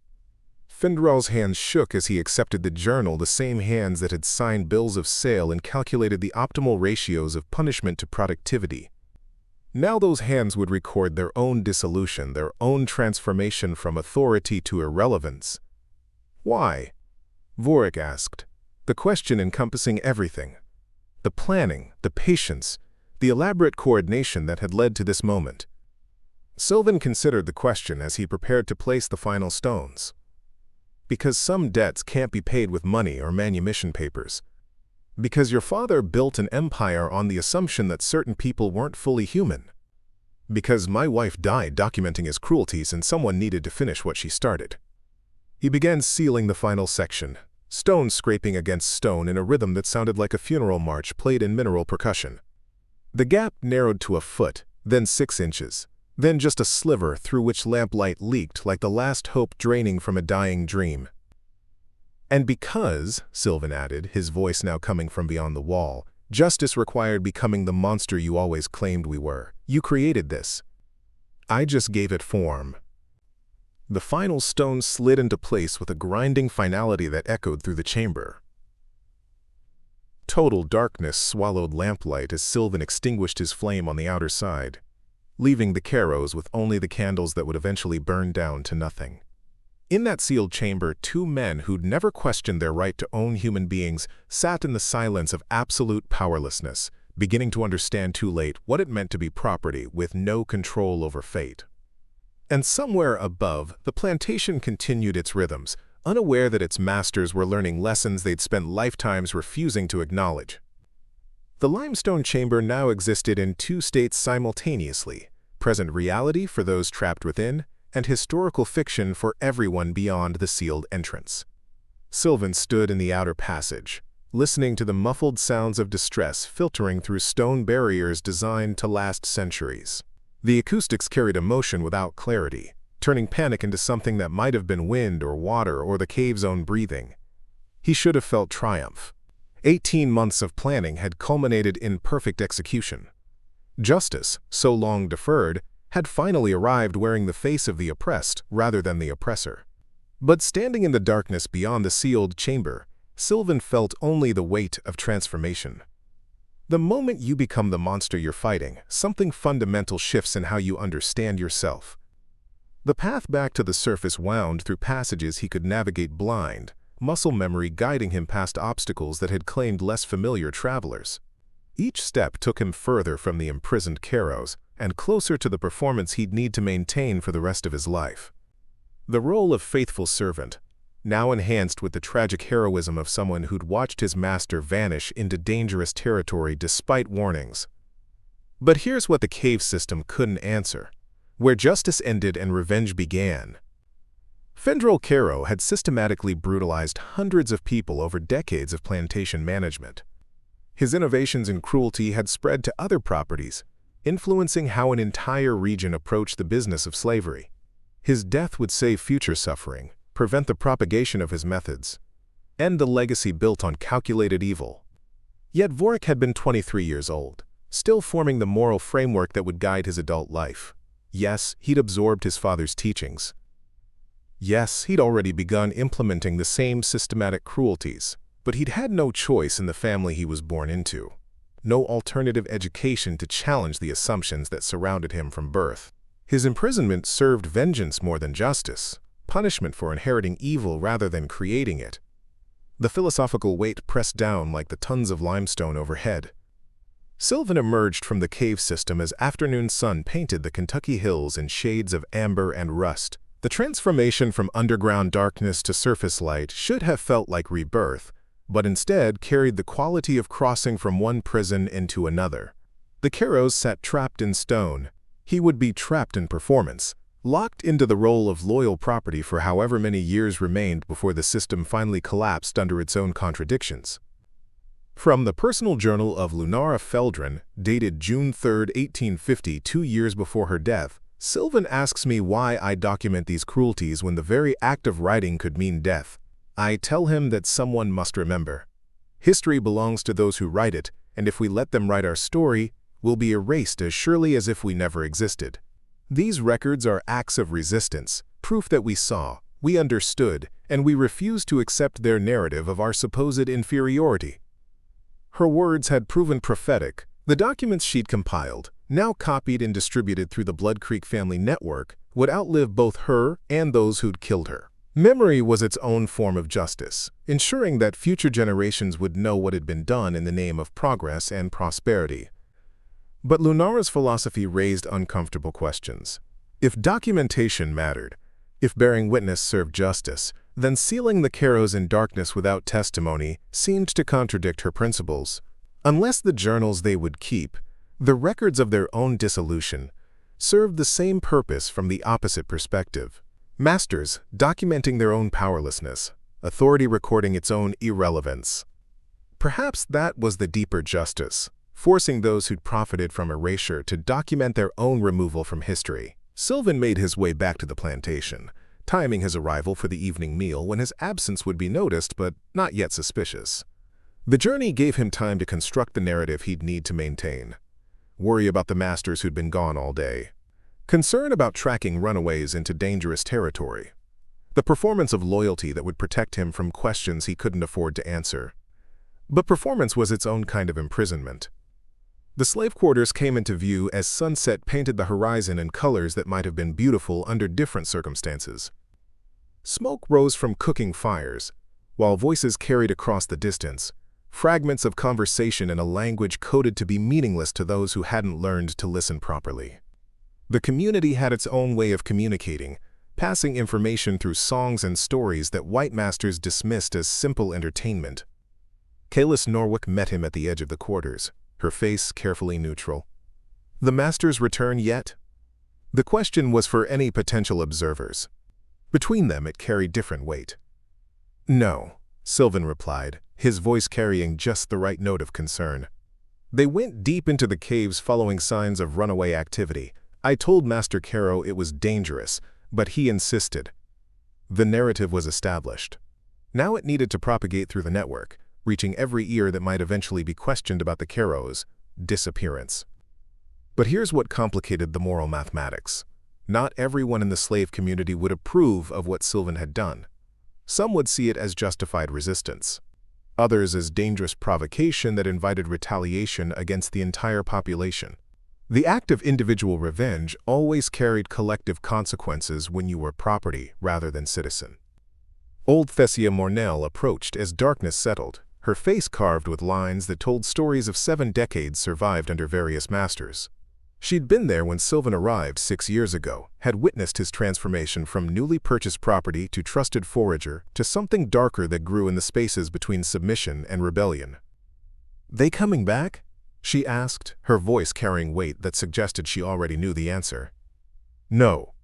Findral's hands shook as he accepted the journal, the same hands that had signed bills of sale and calculated the optimal ratios of punishment to productivity. Now those hands would record their own dissolution, their own transformation from authority to irrelevance. Why? Vorik asked, the question encompassing everything. The planning, the patience, the elaborate coordination that had led to this moment. Sylven considered the question as he prepared to place the final stones. Because some debts can't be paid with money or manumission papers. Because your father built an empire on the assumption that certain people weren't fully human. Because my wife died documenting his cruelties and someone needed to finish what she started. He began sealing the final section, stone scraping against stone in a rhythm that sounded like a funeral march played in mineral percussion. The gap narrowed to a foot, then 6 inches, then just a sliver through which lamplight leaked like the last hope draining from a dying dream. And because, Sylven added, his voice now coming from beyond the wall, justice required becoming the monster you always claimed we were. You created this. I just gave it form. The final stone slid into place with a grinding finality that echoed through the chamber. Total darkness swallowed lamplight as Sylven extinguished his flame on the outer side, leaving the Caros with only the candles that would eventually burn down to nothing. In that sealed chamber, 2 men who'd never questioned their right to own human beings sat in the silence of absolute powerlessness, beginning to understand too late what it meant to be property with no control over fate. And somewhere above, the plantation continued its rhythms, unaware that its masters were learning lessons they'd spent lifetimes refusing to acknowledge. The limestone chamber now existed in 2 states simultaneously, present reality for those trapped within, and historical fiction for everyone beyond the sealed entrance. Sylven stood in the outer passage, listening to the muffled sounds of distress filtering through stone barriers designed to last centuries. The acoustics carried emotion without clarity, turning panic into something that might have been wind or water or the cave's own breathing. He should have felt triumph. 18 months of planning had culminated in perfect execution. Justice, so long deferred, had finally arrived wearing the face of the oppressed rather than the oppressor. But standing in the darkness beyond the sealed chamber, Sylven felt only the weight of transformation. The moment you become the monster you're fighting, something fundamental shifts in how you understand yourself. The path back to the surface wound through passages he could navigate blind, muscle memory guiding him past obstacles that had claimed less familiar travelers. Each step took him further from the imprisoned Caros and closer to the performance he'd need to maintain for the rest of his life. The role of faithful servant, now enhanced with the tragic heroism of someone who'd watched his master vanish into dangerous territory despite warnings. But here's what the cave system couldn't answer: where justice ended and revenge began. Fendrel Caro had systematically brutalized hundreds of people over decades of plantation management. His innovations in cruelty had spread to other properties, influencing how an entire region approached the business of slavery. His death would save future suffering, prevent the propagation of his methods, end the legacy built on calculated evil. Yet Vorik had been 23 years old, still forming the moral framework that would guide his adult life. Yes, he'd absorbed his father's teachings. Yes, he'd already begun implementing the same systematic cruelties, but he'd had no choice in the family he was born into. No alternative education to challenge the assumptions that surrounded him from birth. His imprisonment served vengeance more than justice, punishment for inheriting evil rather than creating it. The philosophical weight pressed down like the tons of limestone overhead. Sylven emerged from the cave system as afternoon sun painted the Kentucky hills in shades of amber and rust. The transformation from underground darkness to surface light should have felt like rebirth, but instead carried the quality of crossing from one prison into another. The Caros sat trapped in stone. He would be trapped in performance, locked into the role of loyal property for however many years remained before the system finally collapsed under its own contradictions. From the personal journal of Lunara Feldren, dated June 3, 1850, 2 years before her death, Sylven asks me why I document these cruelties when the very act of writing could mean death. I tell him that someone must remember. History belongs to those who write it, and if we let them write our story, we'll be erased as surely as if we never existed. These records are acts of resistance, proof that we saw, we understood, and we refused to accept their narrative of our supposed inferiority. Her words had proven prophetic. The documents she'd compiled, now copied and distributed through the Blood Creek family network, would outlive both her and those who'd killed her. Memory was its own form of justice, ensuring that future generations would know what had been done in the name of progress and prosperity. But Lunara's philosophy raised uncomfortable questions. If documentation mattered, if bearing witness served justice, then sealing the Caros in darkness without testimony seemed to contradict her principles. Unless the journals they would keep, the records of their own dissolution, served the same purpose from the opposite perspective. Masters documenting their own powerlessness, authority recording its own irrelevance. Perhaps that was the deeper justice, forcing those who'd profited from erasure to document their own removal from history. Sylven made his way back to the plantation, timing his arrival for the evening meal when his absence would be noticed but not yet suspicious. The journey gave him time to construct the narrative he'd need to maintain. Worry about the masters who'd been gone all day. Concern about tracking runaways into dangerous territory. The performance of loyalty that would protect him from questions he couldn't afford to answer. But performance was its own kind of imprisonment. The slave quarters came into view as sunset painted the horizon in colors that might have been beautiful under different circumstances. Smoke rose from cooking fires, while voices carried across the distance, fragments of conversation in a language coded to be meaningless to those who hadn't learned to listen properly. The community had its own way of communicating, passing information through songs and stories that white masters dismissed as simple entertainment. Kalis Norwick met him at the edge of the quarters, her face carefully neutral. The master's return yet? The question was for any potential observers. Between them it carried different weight. No, Sylven replied, his voice carrying just the right note of concern. They went deep into the caves following signs of runaway activity. I told Master Caro it was dangerous, but he insisted. The narrative was established. Now it needed to propagate through the network, reaching every ear that might eventually be questioned about the Caros' disappearance. But here's what complicated the moral mathematics. Not everyone in the slave community would approve of what Sylven had done. Some would see it as justified resistance. Others as dangerous provocation that invited retaliation against the entire population. The act of individual revenge always carried collective consequences when you were property rather than citizen. Old Thessia Mornell approached as darkness settled, her face carved with lines that told stories of 7 decades survived under various masters. She'd been there when Sylven arrived 6 years ago, had witnessed his transformation from newly purchased property to trusted forager to something darker that grew in the spaces between submission and rebellion. "They coming back?" she asked, her voice carrying weight that suggested she already knew the answer. "No."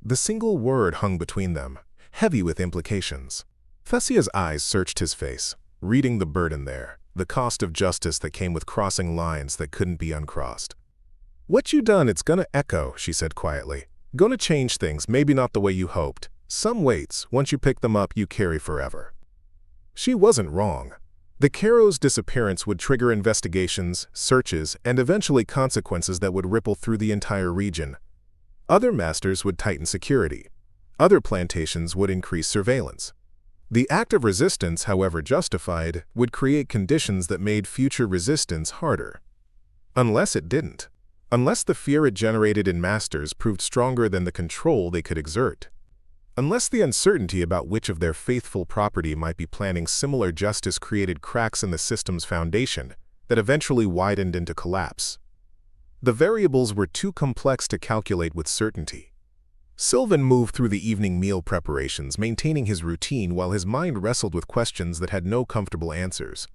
The single word hung between them, heavy with implications. Thessia's eyes searched his face, reading the burden there, the cost of justice that came with crossing lines that couldn't be uncrossed. "What you done, it's gonna echo," she said quietly. "Gonna change things, maybe not the way you hoped. Some weights, once you pick them up, you carry forever." She wasn't wrong. The Caro's disappearance would trigger investigations, searches, and eventually consequences that would ripple through the entire region. Other masters would tighten security. Other plantations would increase surveillance. The act of resistance, however justified, would create conditions that made future resistance harder. Unless it didn't. Unless the fear it generated in masters proved stronger than the control they could exert. Unless the uncertainty about which of their faithful property might be planning similar justice created cracks in the system's foundation that eventually widened into collapse. The variables were too complex to calculate with certainty. Sylven moved through the evening meal preparations, maintaining his routine while his mind wrestled with questions that had no comfortable answers.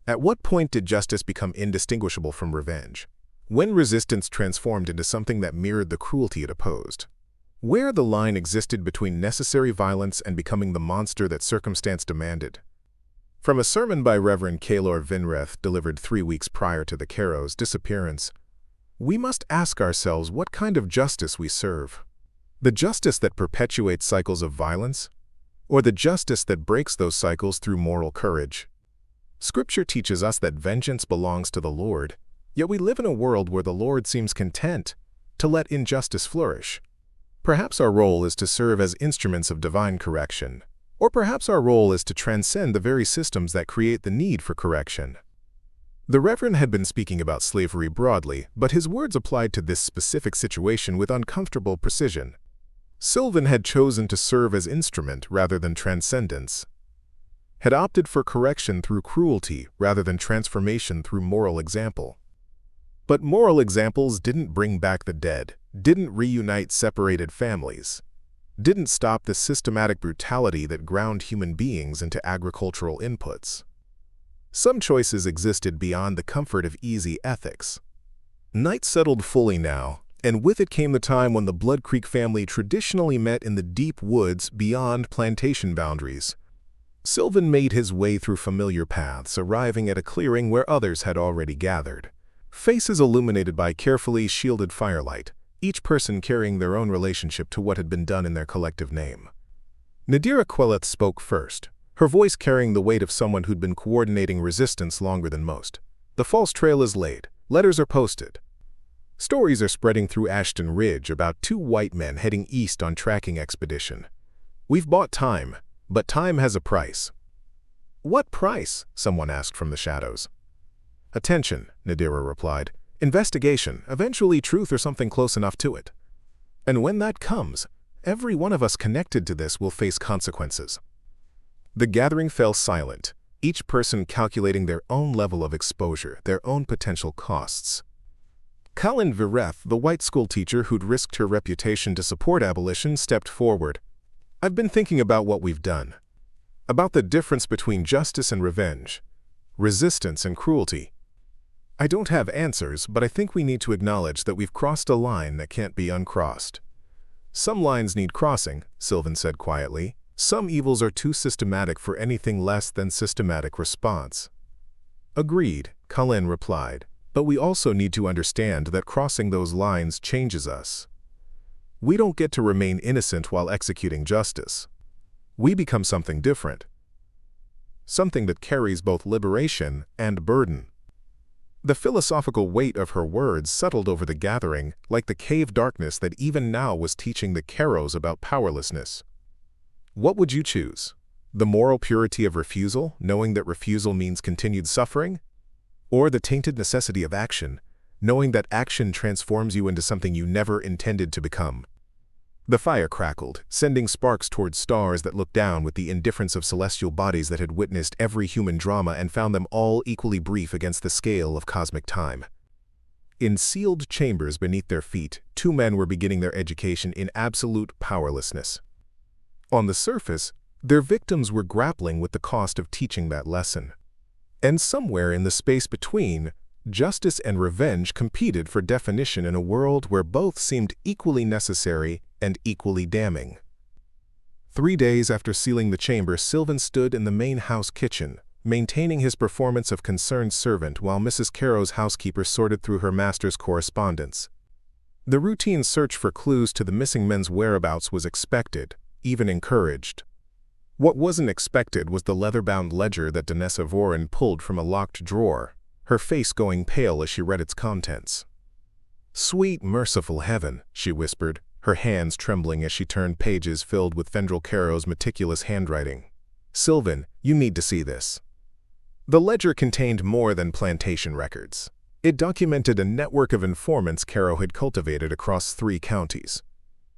At what point did justice become indistinguishable from revenge? When resistance transformed into something that mirrored the cruelty it opposed? Where the line existed between necessary violence and becoming the monster that circumstance demanded? From a sermon by Reverend Calor Vinreth delivered 3 weeks prior to the Caro's disappearance, we must ask ourselves what kind of justice we serve. The justice that perpetuates cycles of violence, or the justice that breaks those cycles through moral courage? Scripture teaches us that vengeance belongs to the Lord, yet we live in a world where the Lord seems content to let injustice flourish. Perhaps our role is to serve as instruments of divine correction, or perhaps our role is to transcend the very systems that create the need for correction. The Reverend had been speaking about slavery broadly, but his words applied to this specific situation with uncomfortable precision. Sylven had chosen to serve as instrument rather than transcendence, had opted for correction through cruelty rather than transformation through moral example. But moral examples didn't bring back the dead, didn't reunite separated families, didn't stop the systematic brutality that ground human beings into agricultural inputs. Some choices existed beyond the comfort of easy ethics. Night settled fully now, and with it came the time when the Blood Creek family traditionally met in the deep woods beyond plantation boundaries. Sylven made his way through familiar paths, arriving at a clearing where others had already gathered. Faces illuminated by carefully shielded firelight, each person carrying their own relationship to what had been done in their collective name. Nadira Queleth spoke first, her voice carrying the weight of someone who'd been coordinating resistance longer than most. "The false trail is laid. Letters are posted. Stories are spreading through Ashton Ridge about 2 white men heading east on tracking expedition. We've bought time, but time has a price." "What price?" someone asked from the shadows. "Attention," Nadira replied. "Investigation, eventually truth or something close enough to it. And when that comes, every one of us connected to this will face consequences." The gathering fell silent, each person calculating their own level of exposure, their own potential costs. Colin Vireth, the white schoolteacher who'd risked her reputation to support abolition, stepped forward. "I've been thinking about what we've done. About the difference between justice and revenge, resistance and cruelty. I don't have answers, but I think we need to acknowledge that we've crossed a line that can't be uncrossed." "Some lines need crossing," Sylven said quietly. "Some evils are too systematic for anything less than systematic response." "Agreed," Colin replied. "But we also need to understand that crossing those lines changes us. We don't get to remain innocent while executing justice. We become something different. Something that carries both liberation and burden." The philosophical weight of her words settled over the gathering, like the cave darkness that even now was teaching the Caros about powerlessness. "What would you choose? The moral purity of refusal, knowing that refusal means continued suffering? Or the tainted necessity of action, knowing that action transforms you into something you never intended to become?" The fire crackled, sending sparks towards stars that looked down with the indifference of celestial bodies that had witnessed every human drama and found them all equally brief against the scale of cosmic time. In sealed chambers beneath their feet, two men were beginning their education in absolute powerlessness. On the surface, their victims were grappling with the cost of teaching that lesson. And somewhere in the space between, justice and revenge competed for definition in a world where both seemed equally necessary and equally damning. 3 days after sealing the chamber, Sylven stood in the main house kitchen, maintaining his performance of concerned servant while Mrs. Caro's housekeeper sorted through her master's correspondence. The routine search for clues to the missing men's whereabouts was expected, even encouraged. What wasn't expected was the leather-bound ledger that Danessa Voren pulled from a locked drawer, her face going pale as she read its contents. "Sweet, merciful heaven," she whispered, her hands trembling as she turned pages filled with Fendrel Caro's meticulous handwriting. "Sylven, you need to see this." The ledger contained more than plantation records. It documented a network of informants Caro had cultivated across 3 counties.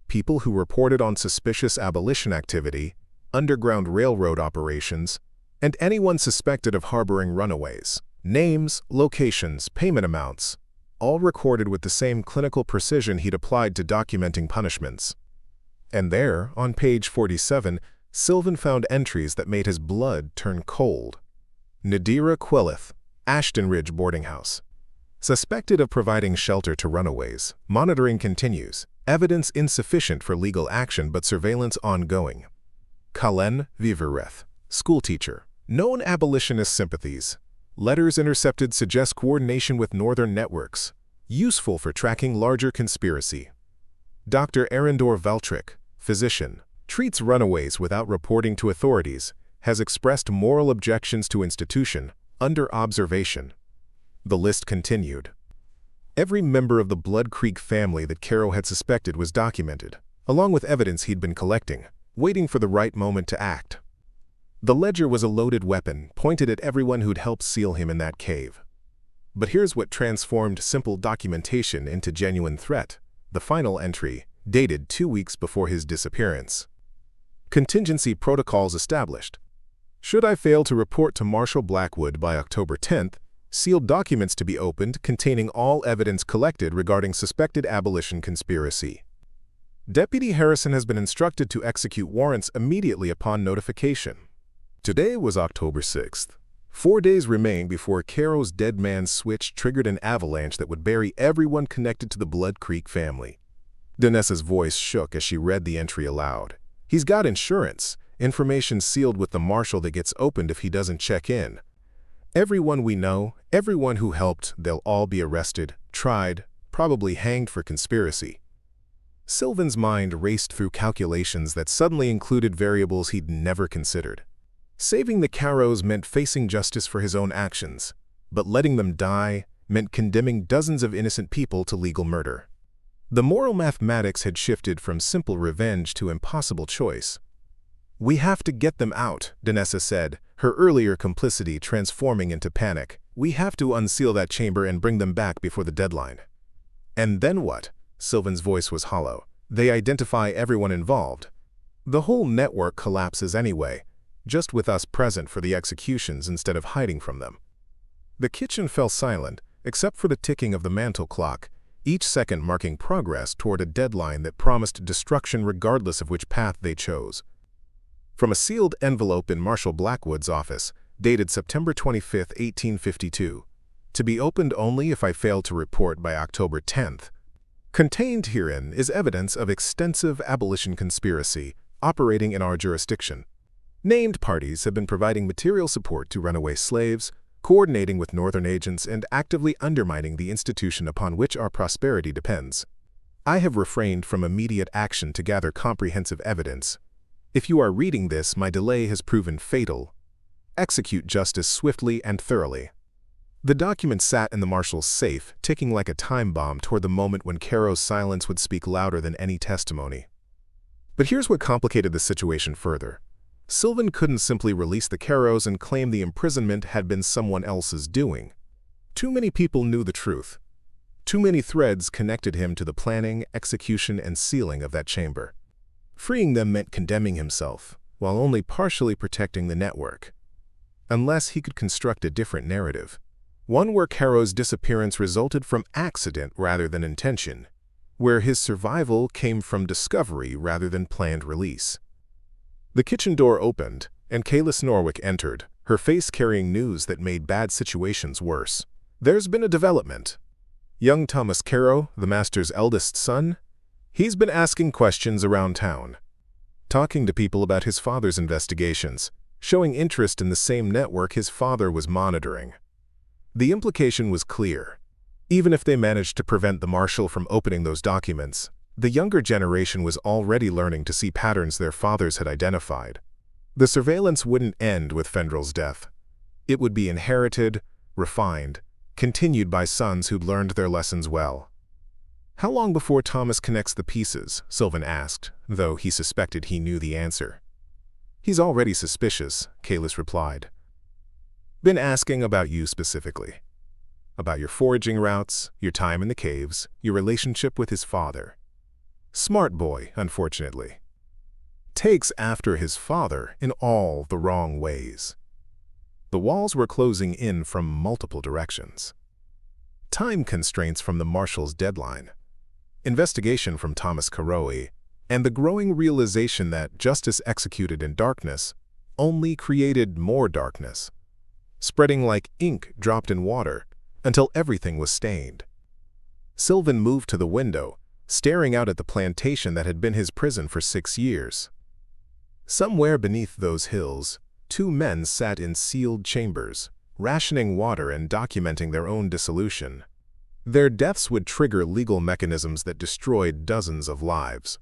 People who reported on suspicious abolition activity, underground railroad operations, and anyone suspected of harboring runaways. Names, locations, payment amounts, all recorded with the same clinical precision he'd applied to documenting punishments. And there, on page 47, Sylven found entries that made his blood turn cold. Nadira Quellith, Ashton Ridge Boarding House. Suspected of providing shelter to runaways, monitoring continues, evidence insufficient for legal action but surveillance ongoing. Kalen Vivereth, schoolteacher. Known abolitionist sympathies. Letters intercepted suggest coordination with northern networks, useful for tracking larger conspiracy. Dr. Arendor Valtrick, physician. Treats runaways without reporting to authorities, has expressed moral objections to institution, under observation. The list continued. Every member of the Blood Creek family that Caro had suspected was documented, along with evidence he'd been collecting, waiting for the right moment to act. The ledger was a loaded weapon, pointed at everyone who'd helped seal him in that cave. But here's what transformed simple documentation into genuine threat: the final entry, dated 2 weeks before his disappearance. Contingency protocols established. Should I fail to report to Marshal Blackwood by October 10th, sealed documents to be opened containing all evidence collected regarding suspected abolition conspiracy. Deputy Harrison has been instructed to execute warrants immediately upon notification. Today was October 6th. 4 days remain before Caro's dead man's switch triggered an avalanche that would bury everyone connected to the Blood Creek family. Danessa's voice shook as she read the entry aloud. "He's got insurance, information sealed with the marshal that gets opened if he doesn't check in. Everyone we know, everyone who helped, they'll all be arrested, tried, probably hanged for conspiracy." Sylven's mind raced through calculations that suddenly included variables he'd never considered. Saving the Caros meant facing justice for his own actions, but letting them die meant condemning dozens of innocent people to legal murder. The moral mathematics had shifted from simple revenge to impossible choice. "We have to get them out," Danessa said, her earlier complicity transforming into panic. "We have to unseal that chamber and bring them back before the deadline." "And then what?" Sylven's voice was hollow. "They identify everyone involved. The whole network collapses anyway, just with us present for the executions instead of hiding from them." The kitchen fell silent, except for the ticking of the mantel clock, each second marking progress toward a deadline that promised destruction regardless of which path they chose. From a sealed envelope in Marshal Blackwood's office, dated September 25, 1852, to be opened only if I fail to report by October 10th. Contained herein is evidence of extensive abolition conspiracy operating in our jurisdiction. Named parties have been providing material support to runaway slaves, coordinating with northern agents, and actively undermining the institution upon which our prosperity depends. I have refrained from immediate action to gather comprehensive evidence. If you are reading this, my delay has proven fatal. Execute justice swiftly and thoroughly. The document sat in the marshal's safe, ticking like a time bomb toward the moment when Caro's silence would speak louder than any testimony. But here's what complicated the situation further. Sylven couldn't simply release the Caros and claim the imprisonment had been someone else's doing. Too many people knew the truth. Too many threads connected him to the planning, execution, and sealing of that chamber. Freeing them meant condemning himself, while only partially protecting the network. Unless he could construct a different narrative. One where Caro's disappearance resulted from accident rather than intention, where his survival came from discovery rather than planned release. The kitchen door opened, and Kalis Norwick entered, her face carrying news that made bad situations worse. There's been a development. Young Thomas Caro, the master's eldest son, he's been asking questions around town, talking to people about his father's investigations, showing interest in the same network his father was monitoring. The implication was clear. Even if they managed to prevent the marshal from opening those documents, the younger generation was already learning to see patterns their fathers had identified. The surveillance wouldn't end with Fendrel's death. It would be inherited, refined, continued by sons who'd learned their lessons well. How long before Thomas connects the pieces? Sylven asked, though he suspected he knew the answer. He's already suspicious, Kalis replied. Been asking about you specifically. About your foraging routes, your time in the caves, your relationship with his father. Smart boy, unfortunately. Takes after his father in all the wrong ways. The walls were closing in from multiple directions. Time constraints from the marshal's deadline, investigation from Thomas Caro, and the growing realization that justice executed in darkness only created more darkness, spreading like ink dropped in water until everything was stained. Sylven moved to the window, staring out at the plantation that had been his prison for 6 years. Somewhere beneath those hills, 2 men sat in sealed chambers, rationing water and documenting their own dissolution. Their deaths would trigger legal mechanisms that destroyed dozens of lives.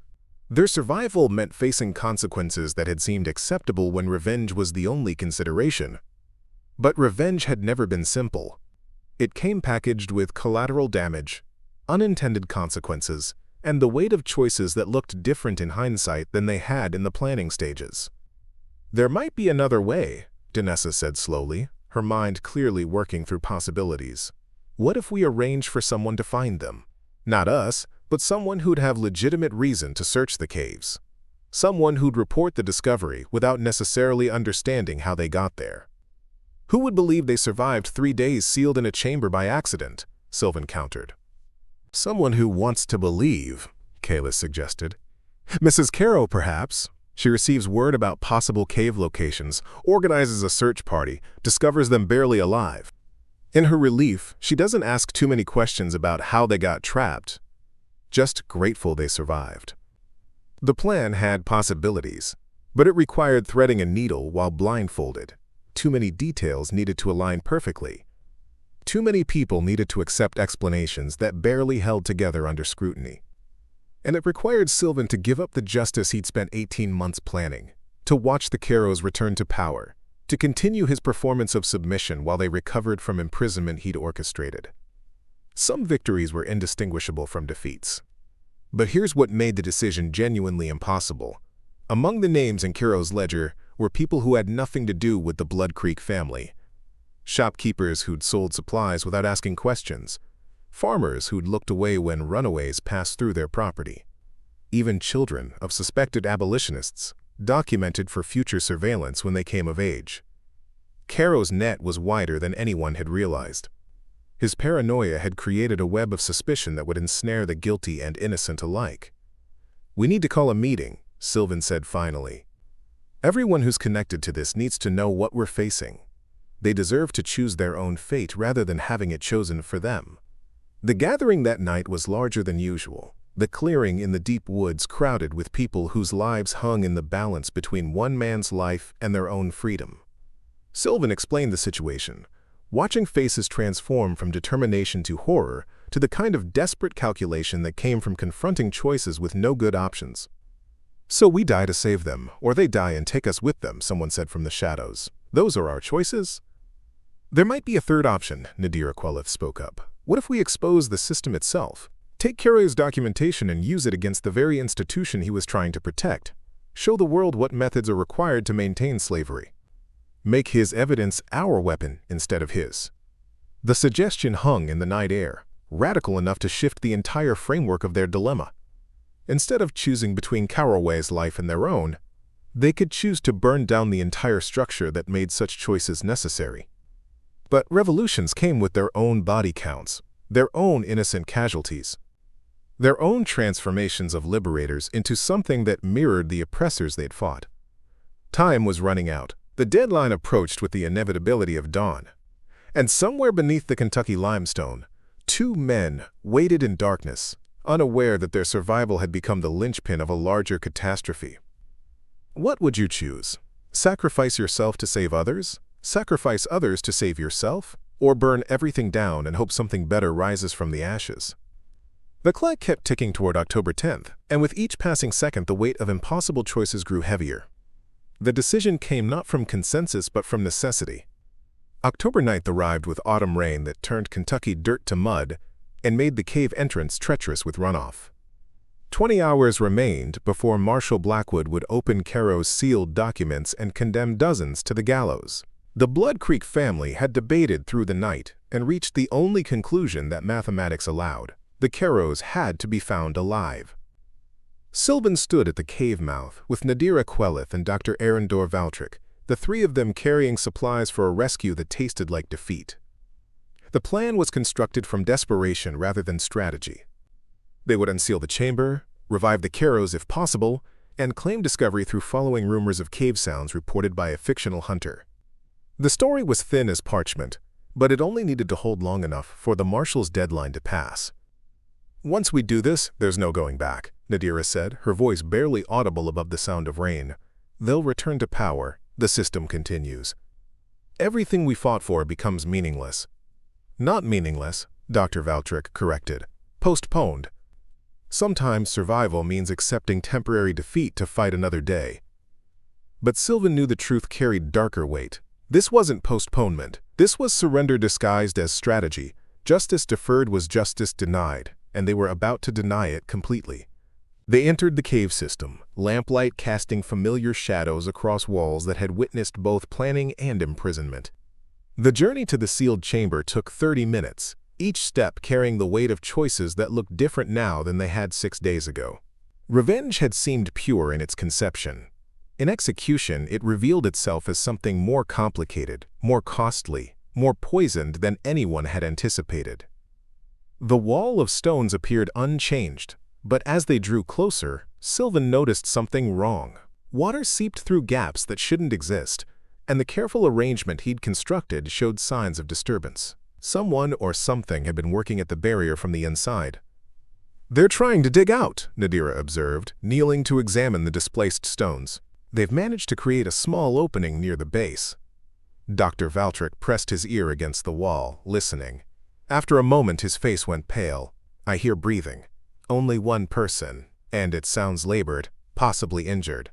Their survival meant facing consequences that had seemed acceptable when revenge was the only consideration. But revenge had never been simple. It came packaged with collateral damage, unintended consequences, and the weight of choices that looked different in hindsight than they had in the planning stages. There might be another way, Danessa said slowly, her mind clearly working through possibilities. What if we arrange for someone to find them? Not us, but someone who'd have legitimate reason to search the caves. Someone who'd report the discovery without necessarily understanding how they got there. Who would believe they survived 3 days sealed in a chamber by accident? Sylven countered. Someone who wants to believe, Kalis suggested. Mrs. Caro, perhaps. She receives word about possible cave locations, organizes a search party, discovers them barely alive. In her relief, she doesn't ask too many questions about how they got trapped, just grateful they survived. The plan had possibilities, but it required threading a needle while blindfolded. Too many details needed to align perfectly. Too many people needed to accept explanations that barely held together under scrutiny. And it required Sylven to give up the justice he'd spent 18 months planning, to watch the Caros return to power, to continue his performance of submission while they recovered from imprisonment he'd orchestrated. Some victories were indistinguishable from defeats. But here's what made the decision genuinely impossible. Among the names in Caro's ledger were people who had nothing to do with the Blood Creek family. Shopkeepers who'd sold supplies without asking questions. Farmers who'd looked away when runaways passed through their property. Even children of suspected abolitionists, documented for future surveillance when they came of age. Caro's net was wider than anyone had realized. His paranoia had created a web of suspicion that would ensnare the guilty and innocent alike. We need to call a meeting, Sylven said finally. Everyone who's connected to this needs to know what we're facing. They deserve to choose their own fate rather than having it chosen for them. The gathering that night was larger than usual, the clearing in the deep woods crowded with people whose lives hung in the balance between one man's life and their own freedom. Sylven explained the situation, watching faces transform from determination to horror to the kind of desperate calculation that came from confronting choices with no good options. So we die to save them, or they die and take us with them, someone said from the shadows. Those are our choices? There might be a third option, Nadira Quelith spoke up. What if we expose the system itself? Take Caro's documentation and use it against the very institution he was trying to protect. Show the world what methods are required to maintain slavery. Make his evidence our weapon instead of his. The suggestion hung in the night air, radical enough to shift the entire framework of their dilemma. Instead of choosing between Carraway's life and their own, they could choose to burn down the entire structure that made such choices necessary. But revolutions came with their own body counts, their own innocent casualties, their own transformations of liberators into something that mirrored the oppressors they'd fought. Time was running out. The deadline approached with the inevitability of dawn. And somewhere beneath the Kentucky limestone, two men waited in darkness, unaware that their survival had become the linchpin of a larger catastrophe. What would you choose? Sacrifice yourself to save others? Sacrifice others to save yourself? Or burn everything down and hope something better rises from the ashes? The clock kept ticking toward October 10th, and with each passing second the weight of impossible choices grew heavier. The decision came not from consensus but from necessity. October 9th arrived with autumn rain that turned Kentucky dirt to mud and made the cave entrance treacherous with runoff. 20 hours remained before Marshal Blackwood would open Carrow's sealed documents and condemn dozens to the gallows. The Blood Creek family had debated through the night and reached the only conclusion that mathematics allowed. The Carrows had to be found alive. Sylven stood at the cave mouth with Nadira Quelith and Dr. Arendor Valtrick, the three of them carrying supplies for a rescue that tasted like defeat. The plan was constructed from desperation rather than strategy. They would unseal the chamber, revive the Carrows if possible, and claim discovery through following rumors of cave sounds reported by a fictional hunter. The story was thin as parchment, but it only needed to hold long enough for the marshal's deadline to pass. "Once we do this, there's no going back," Nadira said, her voice barely audible above the sound of rain. "They'll return to power. The system continues. Everything we fought for becomes meaningless." "Not meaningless," Dr. Valtrick corrected. "Postponed. Sometimes survival means accepting temporary defeat to fight another day." But Sylven knew the truth carried darker weight. This wasn't postponement. This was surrender disguised as strategy. Justice deferred was justice denied, and they were about to deny it completely. They entered the cave system, lamplight casting familiar shadows across walls that had witnessed both planning and imprisonment. The journey to the sealed chamber took 30 minutes, each step carrying the weight of choices that looked different now than they had 6 days ago. Revenge had seemed pure in its conception. In execution, it revealed itself as something more complicated, more costly, more poisoned than anyone had anticipated. The wall of stones appeared unchanged, but as they drew closer, Sylven noticed something wrong. Water seeped through gaps that shouldn't exist, and the careful arrangement he'd constructed showed signs of disturbance. Someone or something had been working at the barrier from the inside. "They're trying to dig out," Nadira observed, kneeling to examine the displaced stones. "They've managed to create a small opening near the base." Dr. Valtrick pressed his ear against the wall, listening. After a moment his face went pale. "I hear breathing. Only one person, and it sounds labored, possibly injured."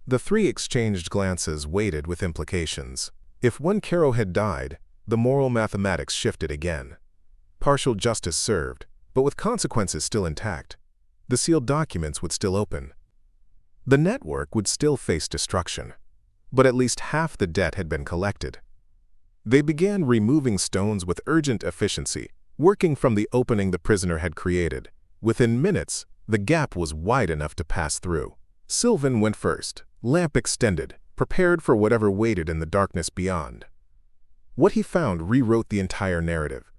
The three exchanged glances weighted with implications. If one Carrow had died, the moral mathematics shifted again. Partial justice served, but with consequences still intact. The sealed documents would still open. The network would still face destruction, but at least half the debt had been collected. They began removing stones with urgent efficiency, working from the opening the prisoner had created. Within minutes, the gap was wide enough to pass through. Sylven went first, lamp extended, prepared for whatever waited in the darkness beyond. What he found rewrote the entire narrative.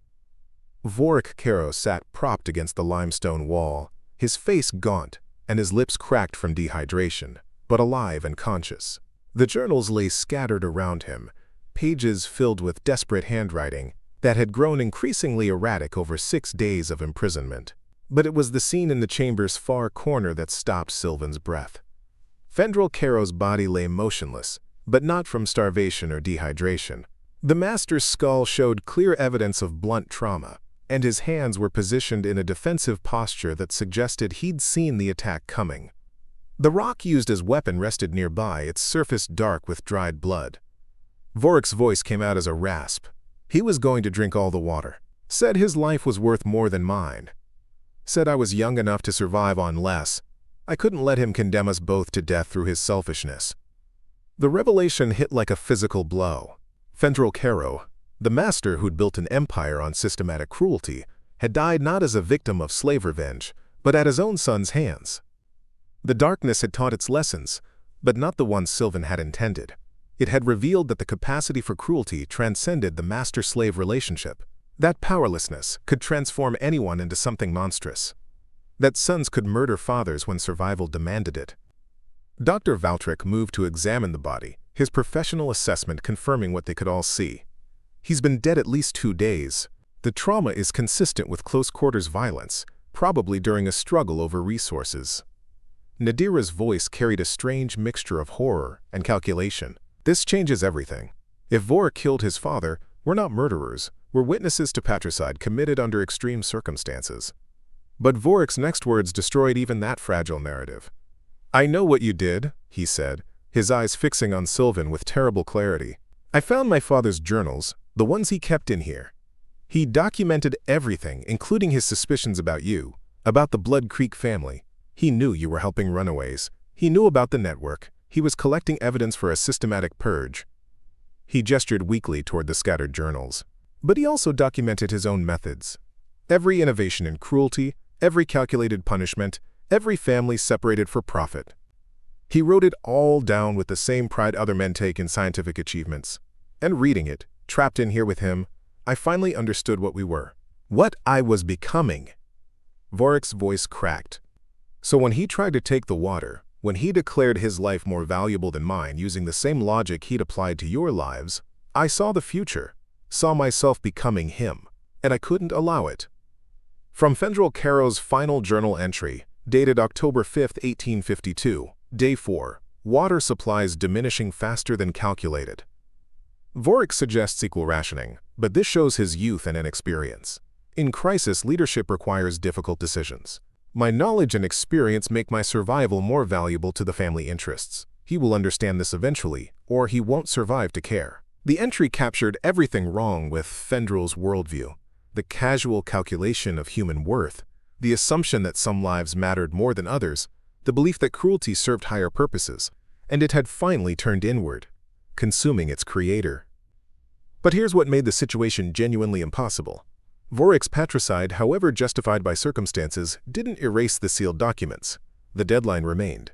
Vorik Carrow sat propped against the limestone wall, his face gaunt and his lips cracked from dehydration, but alive and conscious. The journals lay scattered around him, pages filled with desperate handwriting that had grown increasingly erratic over 6 days of imprisonment. But it was the scene in the chamber's far corner that stopped Sylven's breath. Fendrel Carrow's body lay motionless, but not from starvation or dehydration. The master's skull showed clear evidence of blunt trauma, and his hands were positioned in a defensive posture that suggested he'd seen the attack coming. The rock used as weapon rested nearby, its surface dark with dried blood. Vorik's voice came out as a rasp. He was going to drink all the water. Said his life was worth more than mine. Said I was young enough to survive on less. I couldn't let him condemn us both to death through his selfishness. The revelation hit like a physical blow. Fendrel Carrow, the master who'd built an empire on systematic cruelty, had died not as a victim of slave revenge, but at his own son's hands. The darkness had taught its lessons, but not the ones Sylven had intended. It had revealed that the capacity for cruelty transcended the master-slave relationship. That powerlessness could transform anyone into something monstrous. That sons could murder fathers when survival demanded it. Dr. Valtryek moved to examine the body, his professional assessment confirming what they could all see. He's been dead at least 2 days. The trauma is consistent with close-quarters violence, probably during a struggle over resources. Nadira's voice carried a strange mixture of horror and calculation. This changes everything. If Vorik killed his father, we're not murderers, we're witnesses to patricide committed under extreme circumstances. But Vorik's next words destroyed even that fragile narrative. "I know what you did," he said, his eyes fixing on Sylven with terrible clarity. "I found my father's journals, the ones he kept in here. He documented everything, including his suspicions about you, about the Blood Creek family. He knew you were helping Runaways. He knew about the network. He was collecting evidence for a systematic purge." He gestured weakly toward the scattered journals. But he also documented his own methods. Every innovation in cruelty, every calculated punishment, every family separated for profit. He wrote it all down with the same pride other men take in scientific achievements. And reading it, trapped in here with him, I finally understood what we were. What I was becoming. Vorik's voice cracked. So when he tried to take the water, when he declared his life more valuable than mine using the same logic he'd applied to your lives, I saw the future, saw myself becoming him, and I couldn't allow it. From Fendrel Caro's final journal entry, dated October 5, 1852, Day 4, water supplies diminishing faster than calculated. Vorik suggests equal rationing, but this shows his youth and inexperience. In crisis, leadership requires difficult decisions. My knowledge and experience make my survival more valuable to the family interests. He will understand this eventually, or he won't survive to care. The entry captured everything wrong with Fendrel's worldview. The casual calculation of human worth, the assumption that some lives mattered more than others, the belief that cruelty served higher purposes, and it had finally turned inward, consuming its creator. But here's what made the situation genuinely impossible. Vorik's patricide, however justified by circumstances, didn't erase the sealed documents. The deadline remained.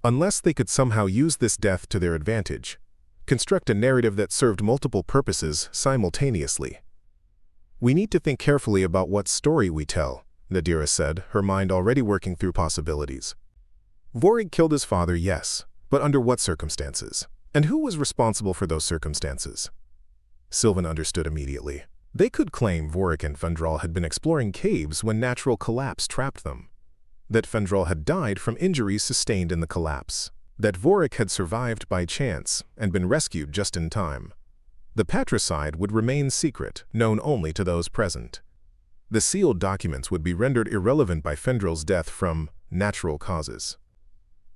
Unless they could somehow use this death to their advantage, construct a narrative that served multiple purposes simultaneously. "We need to think carefully about what story we tell," Nadira said, her mind already working through possibilities. Vorik killed his father, yes, but under what circumstances? And who was responsible for those circumstances? Sylven understood immediately. They could claim Vorik and Fendrel had been exploring caves when natural collapse trapped them. That Fendrel had died from injuries sustained in the collapse. That Vorik had survived by chance and been rescued just in time. The patricide would remain secret, known only to those present. The sealed documents would be rendered irrelevant by Fendrel's death from natural causes.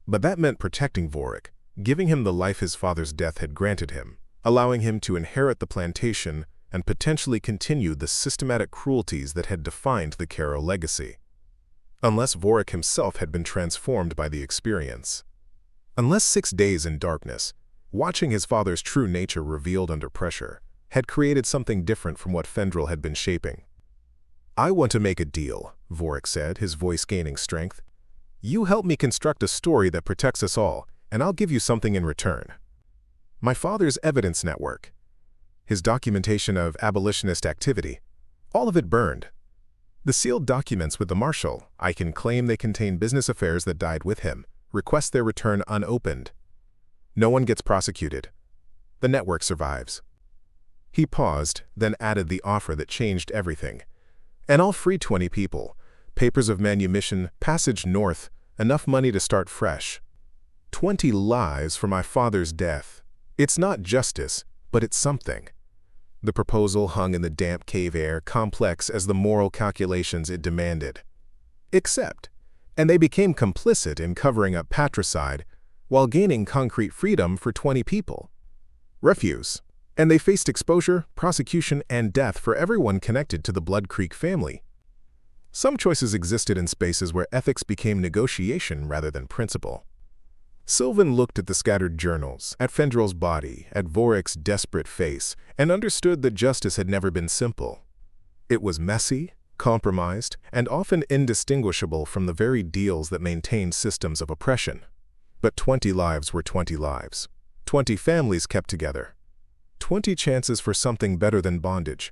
But that meant protecting Vorik, giving him the life his father's death had granted him, allowing him to inherit the plantation and potentially continue the systematic cruelties that had defined the Caro legacy. Unless Vorik himself had been transformed by the experience. Unless 6 days in darkness, watching his father's true nature revealed under pressure, had created something different from what Fendrel had been shaping. "I want to make a deal," Vorik said, his voice gaining strength. "You help me construct a story that protects us all, and I'll give you something in return. My father's evidence network. His documentation of abolitionist activity. All of it burned. The sealed documents with the marshal, I can claim they contain business affairs that died with him, request their return unopened. No one gets prosecuted. The network survives." He paused, then added the offer that changed everything. "And I'll free 20 people. Papers of manumission, passage north, enough money to start fresh. 20 lives for my father's death. It's not justice, but it's something." The proposal hung in the damp cave air, complex as the moral calculations it demanded. Accept, and they became complicit in covering up patricide while gaining concrete freedom for 20 people. Refuse, and they faced exposure, prosecution, and death for everyone connected to the Blood Creek family. Some choices existed in spaces where ethics became negotiation rather than principle. Sylven looked at the scattered journals, at Fendrel's body, at Vorik's desperate face, and understood that justice had never been simple. It was messy, compromised, and often indistinguishable from the very deals that maintained systems of oppression. But 20 lives were 20 lives. 20 families kept together. 20 chances for something better than bondage.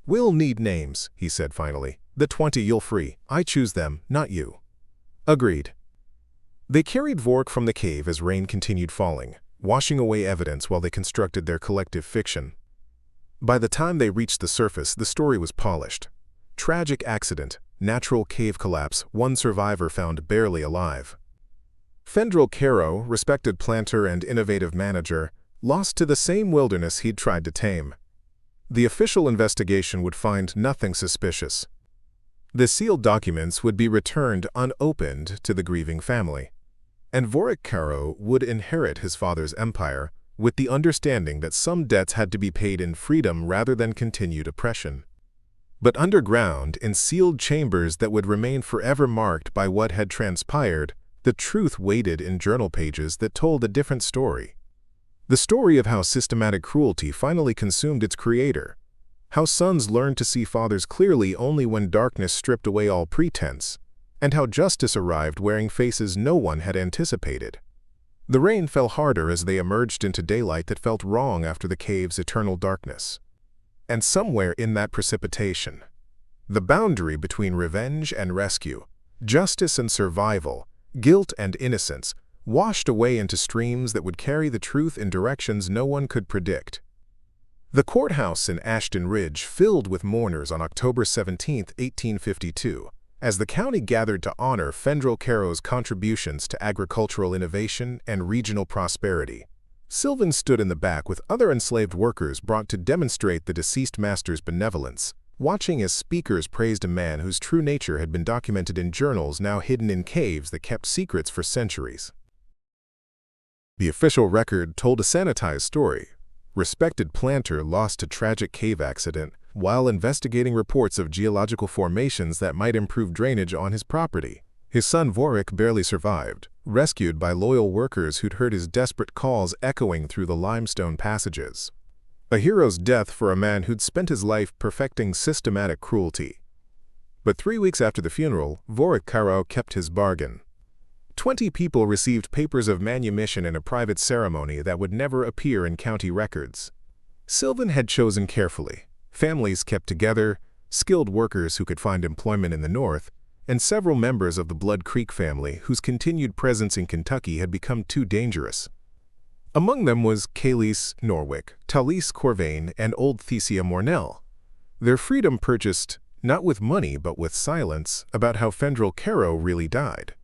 "We'll need names," he said finally. "The 20 you'll free. I choose them, not you." Agreed. They carried Vork from the cave as rain continued falling, washing away evidence while they constructed their collective fiction. By the time they reached the surface, the story was polished. Tragic accident, natural cave collapse, one survivor found barely alive. Fendrel Caro, respected planter and innovative manager, lost to the same wilderness he'd tried to tame. The official investigation would find nothing suspicious. The sealed documents would be returned unopened to the grieving family. And Vork Caro would inherit his father's empire, with the understanding that some debts had to be paid in freedom rather than continued oppression. But underground, in sealed chambers that would remain forever marked by what had transpired, the truth waited in journal pages that told a different story. The story of how systematic cruelty finally consumed its creator, how sons learned to see fathers clearly only when darkness stripped away all pretense, and how justice arrived wearing faces no one had anticipated. The rain fell harder as they emerged into daylight that felt wrong after the cave's eternal darkness. And somewhere in that precipitation, the boundary between revenge and rescue, justice and survival, guilt and innocence, washed away into streams that would carry the truth in directions no one could predict. The courthouse in Ashton Ridge filled with mourners on October 17, 1852, as the county gathered to honor Fendrel Caro's contributions to agricultural innovation and regional prosperity. Sylven stood in the back with other enslaved workers brought to demonstrate the deceased master's benevolence, watching as speakers praised a man whose true nature had been documented in journals now hidden in caves that kept secrets for centuries. The official record told a sanitized story. Respected planter lost to tragic cave accident while investigating reports of geological formations that might improve drainage on his property. His son Vork barely survived, rescued by loyal workers who'd heard his desperate calls echoing through the limestone passages. A hero's death for a man who'd spent his life perfecting systematic cruelty. But 3 weeks after the funeral, Vork Caro kept his bargain. 20 people received papers of manumission in a private ceremony that would never appear in county records. Sylven had chosen carefully. Families kept together, skilled workers who could find employment in the north, and several members of the Blood Creek family whose continued presence in Kentucky had become too dangerous. Among them was Calise Norwick, Talise Corvain, and old Thesia Mornell. Their freedom purchased, not with money but with silence, about how Fendrel Caro really died.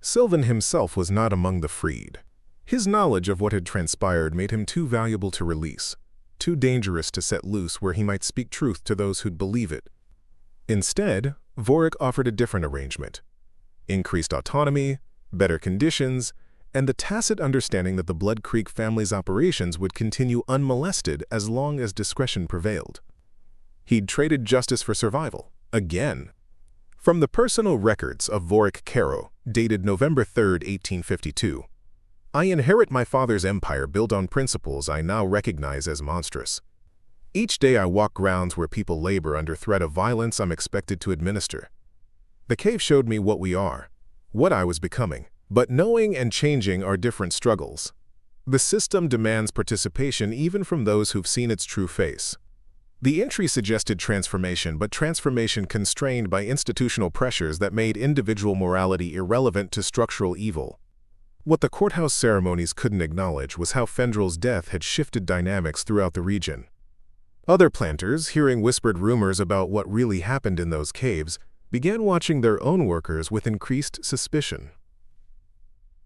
Sylven himself was not among the freed. His knowledge of what had transpired made him too valuable to release, too dangerous to set loose where he might speak truth to those who'd believe it. Instead, Vork offered a different arrangement: increased autonomy, better conditions, and the tacit understanding that the Blood Creek family's operations would continue unmolested as long as discretion prevailed. He'd traded justice for survival, again. From the personal records of Vork Caro, dated November 3, 1852, "I inherit my father's empire built on principles I now recognize as monstrous. Each day I walk grounds where people labor under threat of violence I'm expected to administer. The cave showed me what we are, what I was becoming. But knowing and changing are different struggles. The system demands participation even from those who've seen its true face." The entry suggested transformation, but transformation constrained by institutional pressures that made individual morality irrelevant to structural evil. What the courthouse ceremonies couldn't acknowledge was how Fendrel's death had shifted dynamics throughout the region. Other planters, hearing whispered rumors about what really happened in those caves, began watching their own workers with increased suspicion.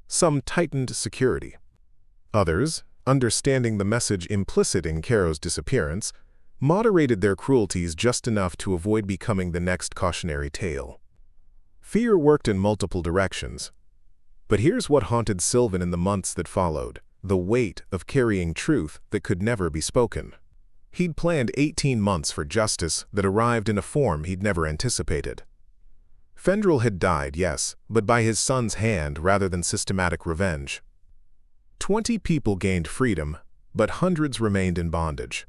Some tightened security. Others, understanding the message implicit in Caro's disappearance, moderated their cruelties just enough to avoid becoming the next cautionary tale. Fear worked in multiple directions. But here's what haunted Sylven in the months that followed: the weight of carrying truth that could never be spoken. He'd planned 18 months for justice that arrived in a form he'd never anticipated. Fendrel had died, yes, but by his son's hand rather than systematic revenge. 20 people gained freedom, but hundreds remained in bondage.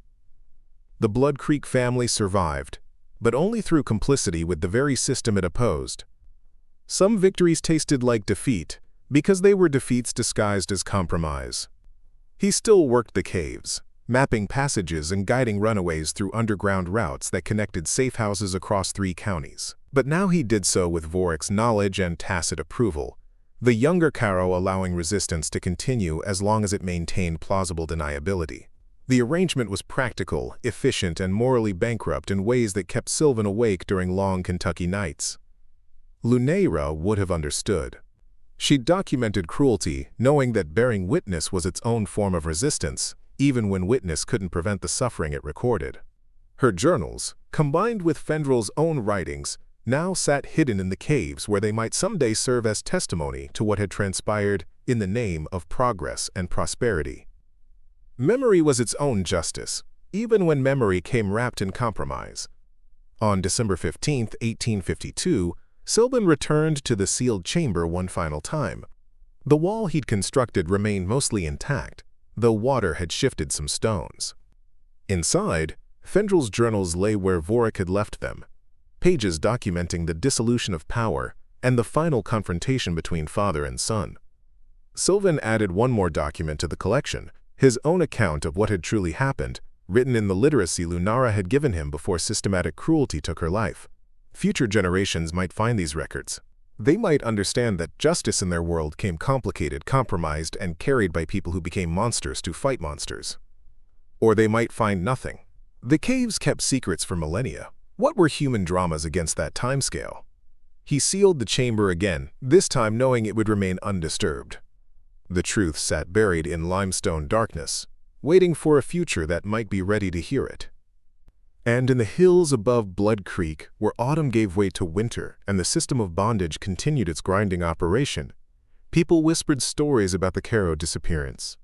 The Blood Creek family survived, but only through complicity with the very system it opposed. Some victories tasted like defeat, because they were defeats disguised as compromise. He still worked the caves, mapping passages and guiding runaways through underground routes that connected safe houses across 3 counties. But now he did so with Vorik's knowledge and tacit approval, the younger Caro allowing resistance to continue as long as it maintained plausible deniability. The arrangement was practical, efficient, and morally bankrupt in ways that kept Sylven awake during long Kentucky nights. Lunayra would have understood. She documented cruelty, knowing that bearing witness was its own form of resistance, even when witness couldn't prevent the suffering it recorded. Her journals, combined with Fendrel's own writings, now sat hidden in the caves where they might someday serve as testimony to what had transpired in the name of progress and prosperity. Memory was its own justice, even when memory came wrapped in compromise. On December 15, 1852, Sylven returned to the sealed chamber one final time. The wall he'd constructed remained mostly intact, though water had shifted some stones. Inside, Fendrel's journals lay where Vorik had left them, pages documenting the dissolution of power and the final confrontation between father and son. Sylven added one more document to the collection, his own account of what had truly happened, written in the literacy Lunara had given him before systematic cruelty took her life. Future generations might find these records. They might understand that justice in their world came complicated, compromised, and carried by people who became monsters to fight monsters. Or they might find nothing. The caves kept secrets for millennia. What were human dramas against that timescale? He sealed the chamber again, this time knowing it would remain undisturbed. The truth sat buried in limestone darkness, waiting for a future that might be ready to hear it. And in the hills above Blood Creek, where autumn gave way to winter and the system of bondage continued its grinding operation, people whispered stories about the Caro disappearance,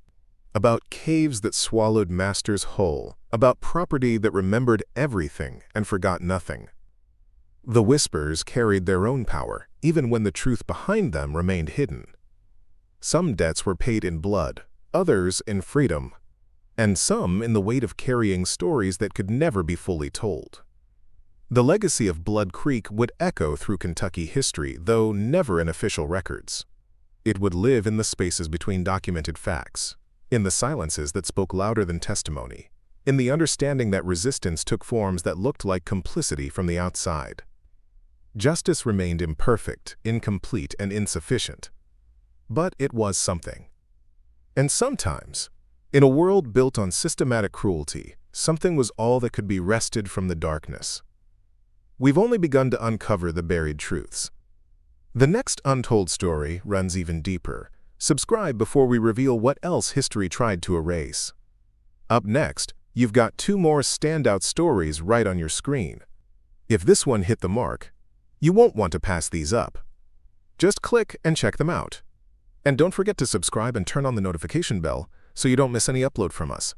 about caves that swallowed masters whole, about property that remembered everything and forgot nothing. The whispers carried their own power, even when the truth behind them remained hidden. Some debts were paid in blood, others in freedom, and some in the weight of carrying stories that could never be fully told. The legacy of Blood Creek would echo through Kentucky history, though never in official records. It would live in the spaces between documented facts, in the silences that spoke louder than testimony, in the understanding that resistance took forms that looked like complicity from the outside. Justice remained imperfect, incomplete, and insufficient. But it was something. And sometimes, in a world built on systematic cruelty, something was all that could be wrested from the darkness. We've only begun to uncover the buried truths. The next untold story runs even deeper. Subscribe before we reveal what else history tried to erase. Up next, you've got 2 more standout stories right on your screen. If this one hit the mark, you won't want to pass these up. Just click and check them out. And don't forget to subscribe and turn on the notification bell so you don't miss any upload from us.